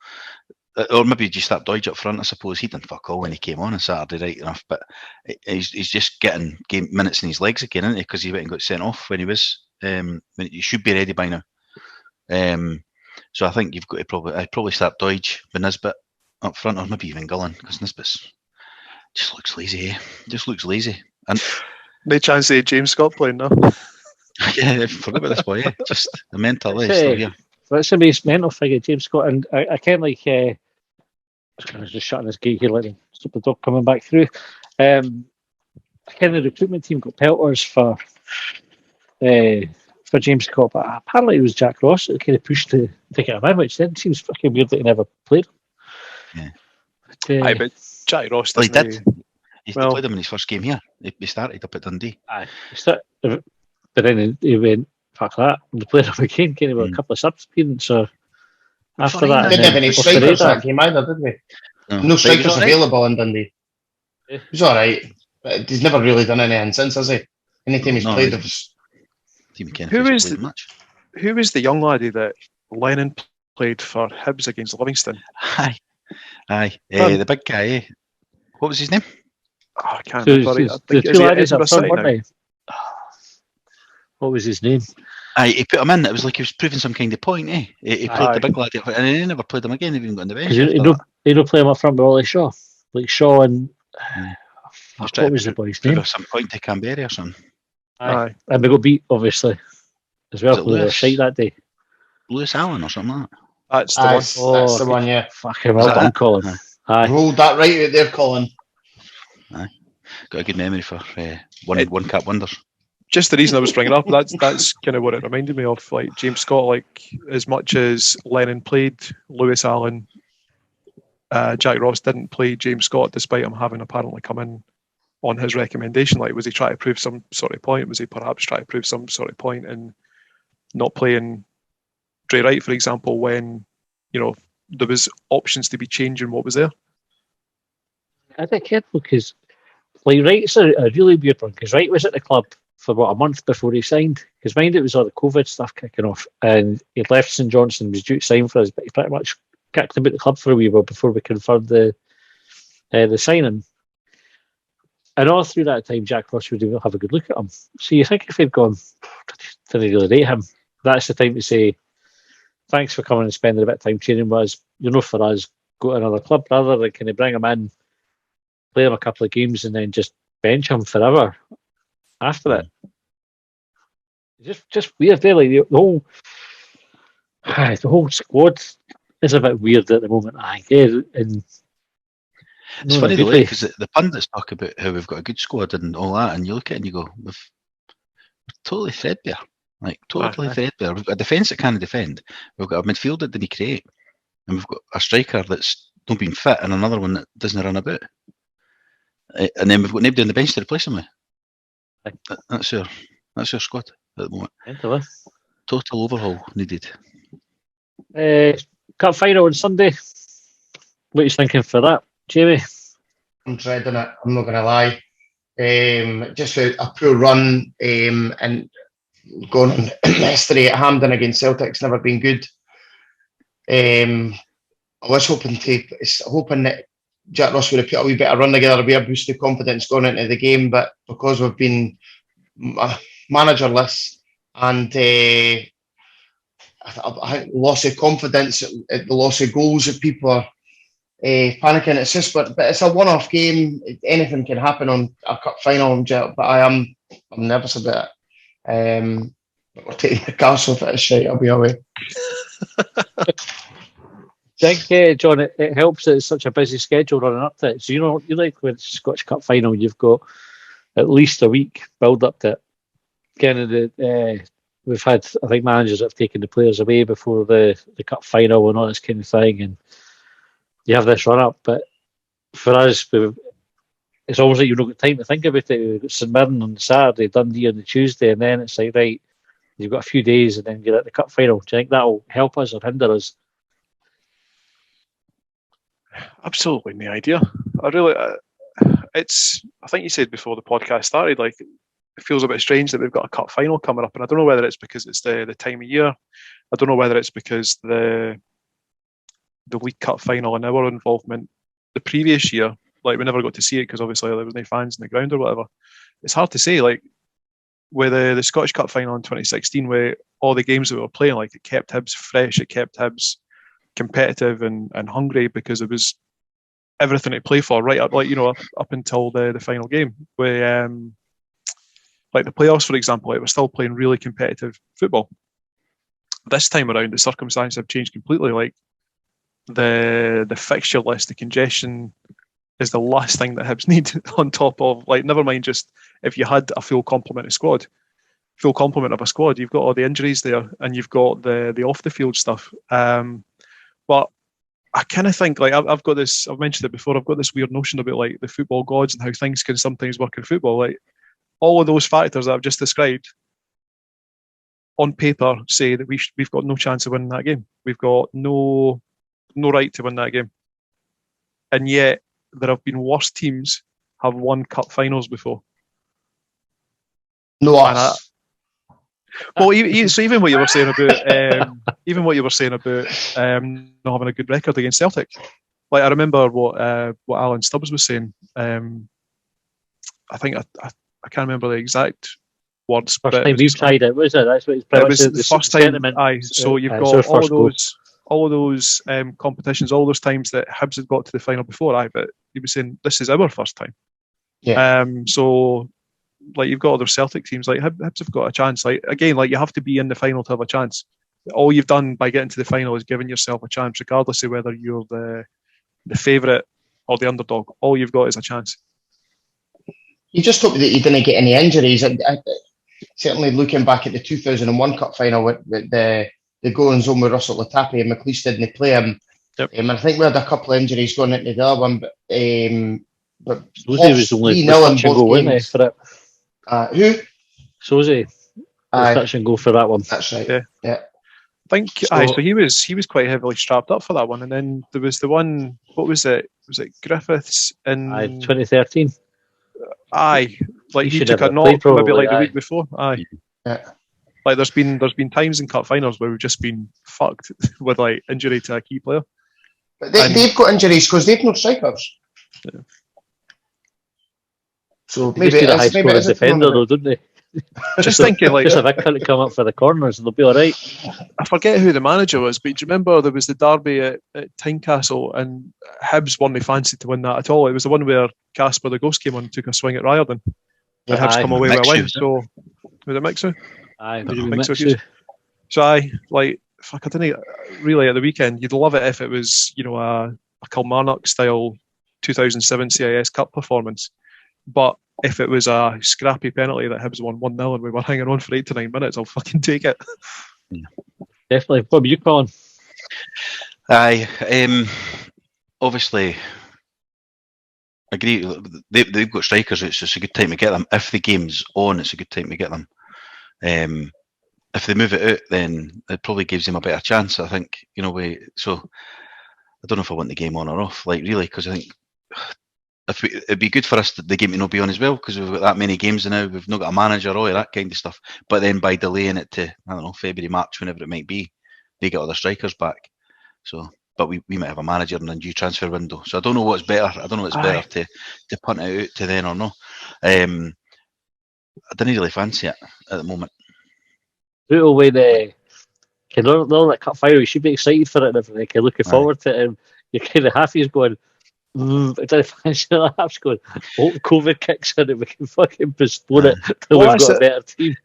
or maybe just start Doidge up front. I suppose he didn't fuck all when he came on Saturday, right enough. But he's just getting game minutes in his legs again, isn't he? Because he went and got sent off when he was. When he should be ready by now. So I think you've got to I'd probably start Doidge with Nisbet up front, or maybe even Gullen, because Nisbet's just looks lazy. Just looks lazy. And no chance of James Scott playing now. Yeah, I forgot about this boy. Just the mental. Still here. That's a nice mental figure, James Scott, and I can't kind of just shutting his gate here, letting stop the dog coming back through. Kind of the recruitment team got pelters for James Scott, but apparently it was Jack Ross that kind of pushed to get him in, which then seems fucking weird that he never played. Yeah. But Jack Ross Well, he doesn't. did. He Well- played him in his first game here. He started up at Dundee. Aye. But then he went, fuck that, and they played him again, kind of with a couple of subs appearance. So after funny, that, We didn't have any strikers that game either, did we? No But he was strikers all right. available in Dundee. Yeah. He was all right, but he's never really done anything since, has he? Anytime he's No, played, he- it was Team Ken Who is played the- much. Who was the young laddie that Lennon played for Hibs against Livingston? Aye. Um, The big guy, eh? What was his name? Oh, I can't So remember. I the think two is he at ladies Edinburgh up front, side weren't now? they? What was his name? Aye, he put him in. It was like he was proving some kind of point, eh? He played Aye. the big lad, and he never played him again. He even got on the bench. Because you don't play him up front with Ollie Shaw. Like Shaw and Just what was the boy's name? Prove some point to Canberra or something. Aye. And we got beat, obviously, as well. Was it We were Lewis? shite that day. Lewis Allen or something like that. That's the that's the okay. one, yeah. Fucking Is well that done, it? Colin. Aye. Aye. Hold that right out there, Colin. Got a good memory for one cap wonders. just the reason I was bringing it up. That's kind of what it reminded me of. Like James Scott, like as much as Lennon played, Lewis Allen, Jack Ross didn't play James Scott, despite him having apparently come in on his recommendation. Like, was he trying to prove some sort of point? Was he perhaps trying to prove some sort of point in not playing Dre Wright, for example, when there was options to be changing what was there? I think careful because like Wright's a really weird one because Wright was at the club for a month before he signed. Because mind it was all the COVID stuff kicking off, and he left St Johnstone, was due to sign for us, but he pretty much kicked him out the club for a wee while before we confirmed the signing. And all through that time, Jack Ross would have a good look at him. So you think if he'd gone, didn't really rate him, that's the time to say, thanks for coming and spending a bit of time training with us. You're not for us, go to another club, rather than kind of bring him in, play him a couple of games, and then just bench him forever after it. Just weird, there. Like the whole squad is a bit weird at the moment. I guess, and It's funny though, because the pundits talk about how we've got a good squad and all that, and you look at it and you go, we're totally threadbare. Like, totally threadbare. We've got a defence that can't defend. We've got a midfield that didn't create. And we've got a striker that's not been fit and another one that doesn't run about. And then we've got nobody on the bench to replace him with. That's our squad at the moment. Total overhaul needed. Cup final on Sunday. What are you thinking for that, Jamie? I'm dreading it. I'm not going to lie. Just a poor run and going on yesterday at Hampden against Celtic's never been good. I was hoping that Jack Ross would have put a wee bit of run together, a wee boost of confidence going into the game, but because we've been managerless and I think loss of confidence, the loss of goals that people are panicking. It's just, but it's a one-off game. Anything can happen on a cup final, but I'm nervous about it. But we're taking the castle if it's shite. I'll be away. I think, John, it helps that it's such a busy schedule running up to it. So, you like with Scottish Cup final, you've got at least a week build up to it. Kind of we've had, I think, managers that have taken the players away before the cup final and all this kind of thing, and you have this run up. But for us, it's almost like you've not got time to think about it. We've got St Mirren on the Saturday, Dundee on the Tuesday, and then it's like, right, you've got a few days and then you're at the cup final. Do you think that'll help us or hinder us? Absolutely no idea. I think you said before the podcast started, like, it feels a bit strange that we've got a cup final coming up, and I don't know whether it's because it's the time of year. I don't know whether it's because the League Cup final and our involvement the previous year, like, we never got to see it because obviously there was no fans in the ground or whatever. It's hard to say. Like, with the Scottish Cup final in 2016, where all the games that we were playing, like, it kept Hibs fresh, it kept Hibs competitive and hungry because it was everything to play for right up, like, up until the final game. Where like the playoffs, for example, like, we're still playing really competitive football. This time around, the circumstances have changed completely. Like, the fixture list, the congestion is the last thing that Hibs need on top of, like, never mind just if you had a full complement of a squad, you've got all the injuries there and you've got the off the field stuff. But I kind of think, like, I've got this, I've mentioned it before, I've got this weird notion about, like, the football gods and how things can sometimes work in football. Like, all of those factors that I've just described on paper say that we've got no chance of winning that game. We've got no right to win that game. And yet there have been worse teams have won cup finals before. No us. Well, even what you were saying about not having a good record against Celtic. Like, I remember what Alan Stubbs was saying. I think I can't remember the exact words. First time we've tried it, was it? That's what it was the first time. Aye, so you've got all of those competitions, all those times that Hibs had got to the final before. Aye, but he was saying this is our first time. Yeah. So, like, you've got other Celtic teams, like Hibs have got a chance. Like, again, like, you have to be in the final to have a chance. All you've done by getting to the final is giving yourself a chance, regardless of whether you're the favourite or the underdog. All you've got is a chance. You just hope that you didn't get any injuries. Certainly looking back at the 2001 Cup final with the goings on with Russell Latapi and McLeish didn't play him. Yep. I think we had a couple of injuries going into the other one, but Sosie was only touch and go, wasn't he, for it? Who? Sosie was touch and go for that one. That's right. Yeah. I think so he was quite heavily strapped up for that one, and then there was the one. What was it? Was it Griffiths in 2013? Aye, like he took a knock maybe like the week before. Aye, yeah. Like there's been times in cup finals where we've just been fucked with, like, injury to a key player. But they've got injuries because they've no strikers. Yeah. So maybe it's a high scoring defender, though, don't they? Just thinking, like, just a Vic to come up for the corners and they'll be all right. I forget who the manager was, but do you remember there was the derby at Tynecastle and Hibs weren't fancied to win that at all? It was the one where Casper the Ghost came on and took a swing at Riordan. And Hibs come away with a win. So was it Mixu? Aye, Mixu. So I didn't really at the weekend. You'd love it if it was, you know, a Kilmarnock style 2007 CIS Cup performance, but if it was a scrappy penalty that Hibs won 1-0 and we were hanging on for 8 to 9 minutes, I'll fucking take it. Yeah. Definitely. What were you calling? Aye. Obviously, I agree. They've got strikers. It's just a good time to get them. If the game's on, it's a good time to get them. If they move it out, then it probably gives them a better chance, I think. You know, so I don't know if I want the game on or off, like, really, because I think it'd be good for us the game to not be on as well, because we've got that many games now. We've not got a manager, all of that kind of stuff. But then by delaying it to, I don't know, February, March, whenever it might be, they get all their strikers back. So, but we might have a manager in a new transfer window. So I don't know what's better. I don't know what's better to punt it out to then or no. I didn't really fancy it at the moment. Brutal way all that cup final, you should be excited for it and everything, looking forward to it, and you're kind of half going, I didn't fancy that. I'm just going, COVID kicks in and we can fucking postpone it till we've got a better team.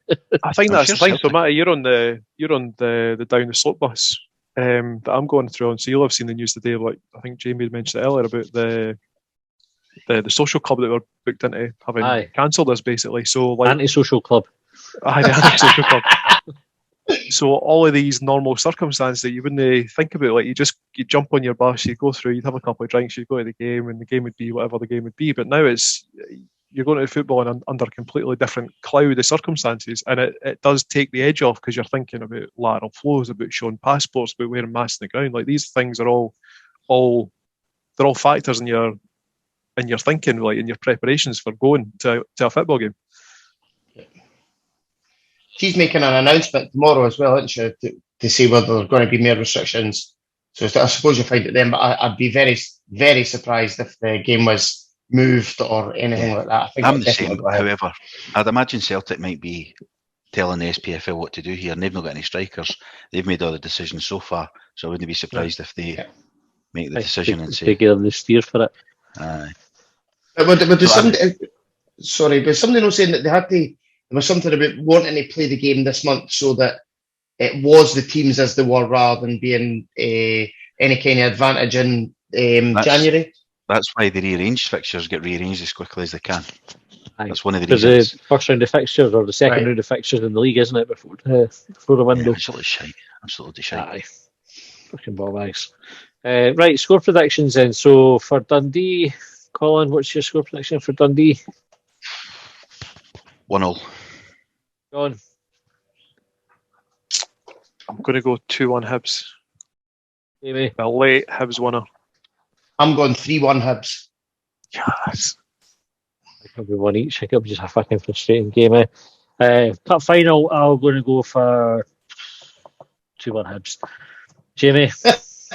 I think that's the thing. So Matty, you're on the down the slope bus that I'm going through on. So you'll have seen the news today. Like, I think Jamie had mentioned it earlier about the social club that we're booked into having cancelled us, basically. So, like, anti-social club. Aye, the anti-social club. So all of these normal circumstances that you wouldn't think about, like, you jump on your bus, you go through, you'd have a couple of drinks, you'd go to the game, and the game would be whatever the game would be. But now you're going to football under a completely different cloud of circumstances, and it does take the edge off, because you're thinking about lateral flows, about showing passports, about wearing masks on the ground. Like, these things are all factors in your thinking, like, in your preparations for going to a football game. She's making an announcement tomorrow as well, isn't she, to see whether there are going to be more restrictions. So I suppose you'll find it then, but I'd be very, very surprised if the game was moved or anything like that. I think I'm the same, however. I'd imagine Celtic might be telling the SPFL what to do here, and they've not got any strikers. They've made all the decisions so far, so I wouldn't be surprised if they make the decision and say... They give them the steer for it. Aye. But somebody was saying that there was something about wanting to play the game this month so that it was the teams as they were, rather than being any kind of advantage in That's- January. That's why the rearranged fixtures get rearranged as quickly as they can. Aye. That's one of the Because reasons. the first round of fixtures or the second Right. round of fixtures in the league, isn't it? Before the Yeah, window. absolutely shite. Absolutely shite. Aye. Fucking ball bags. Right, score predictions then. So for Dundee, Colin, what's your score prediction for Dundee? 1-0. John, I'm going to go 2-1 Hibs. Jamie, A late Hibs winner. I'm going 3-1 Hibs. Yes. I think we won each. I think it'll be just a fucking frustrating game. Cup final, I'm going to go for 2-1 Hibs. Jamie,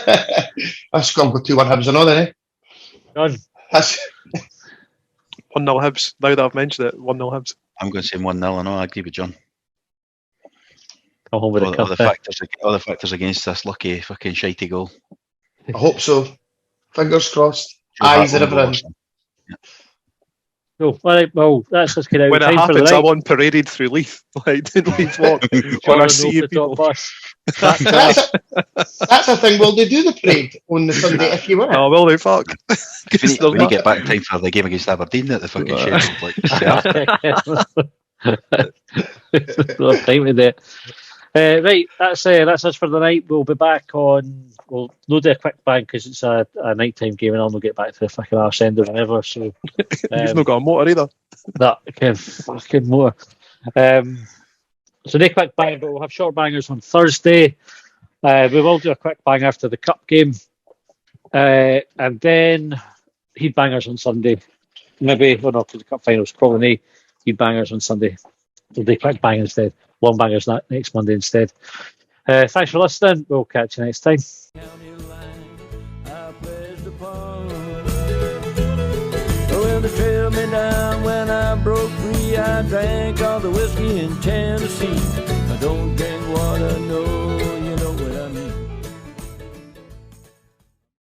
That's going to go 2-1 Hibs another, eh? John, That's 1-0 Hibs. Now that I've mentioned it, 1-0 Hibs. I'm going to say 1-0. I know. I agree with John. come home with a All cup. the factors against this lucky fucking shitey goal. I hope so. Fingers crossed. Joe Eyes and Hart won everything. goal. Cool. All right, well, that's us kind of When it time for the happens, night. I'm on paraded through Leith. Like, in Leith Walk. on a sea of people. That's a thing. Will they do the parade on the Sunday if you win it? Oh, will they? Fuck. If Because we need to get back in time for the game against Aberdeen at the fucking sheds, like, We'll have time to do it. Right, that's us for the night. We'll be back on. We'll no do a quick bang because it's a nighttime game, and I'll not get back to the fucking arse end or whatever. So You've not got a motor either. that kind of fucking more. So no quick bang, but we'll have short bangers on Thursday. We will do a quick bang after the cup game, and then heat bangers on Sunday. Maybe well, not for the cup finals. Probably no heat bangers on Sunday. We'll do quick bang instead. Long bangers next Monday instead. Thanks for listening. We'll catch you next time. County line, I pledged upon. Well, they trailed me down when I broke free. I drank all the whiskey in Tennessee. I don't drink water, no,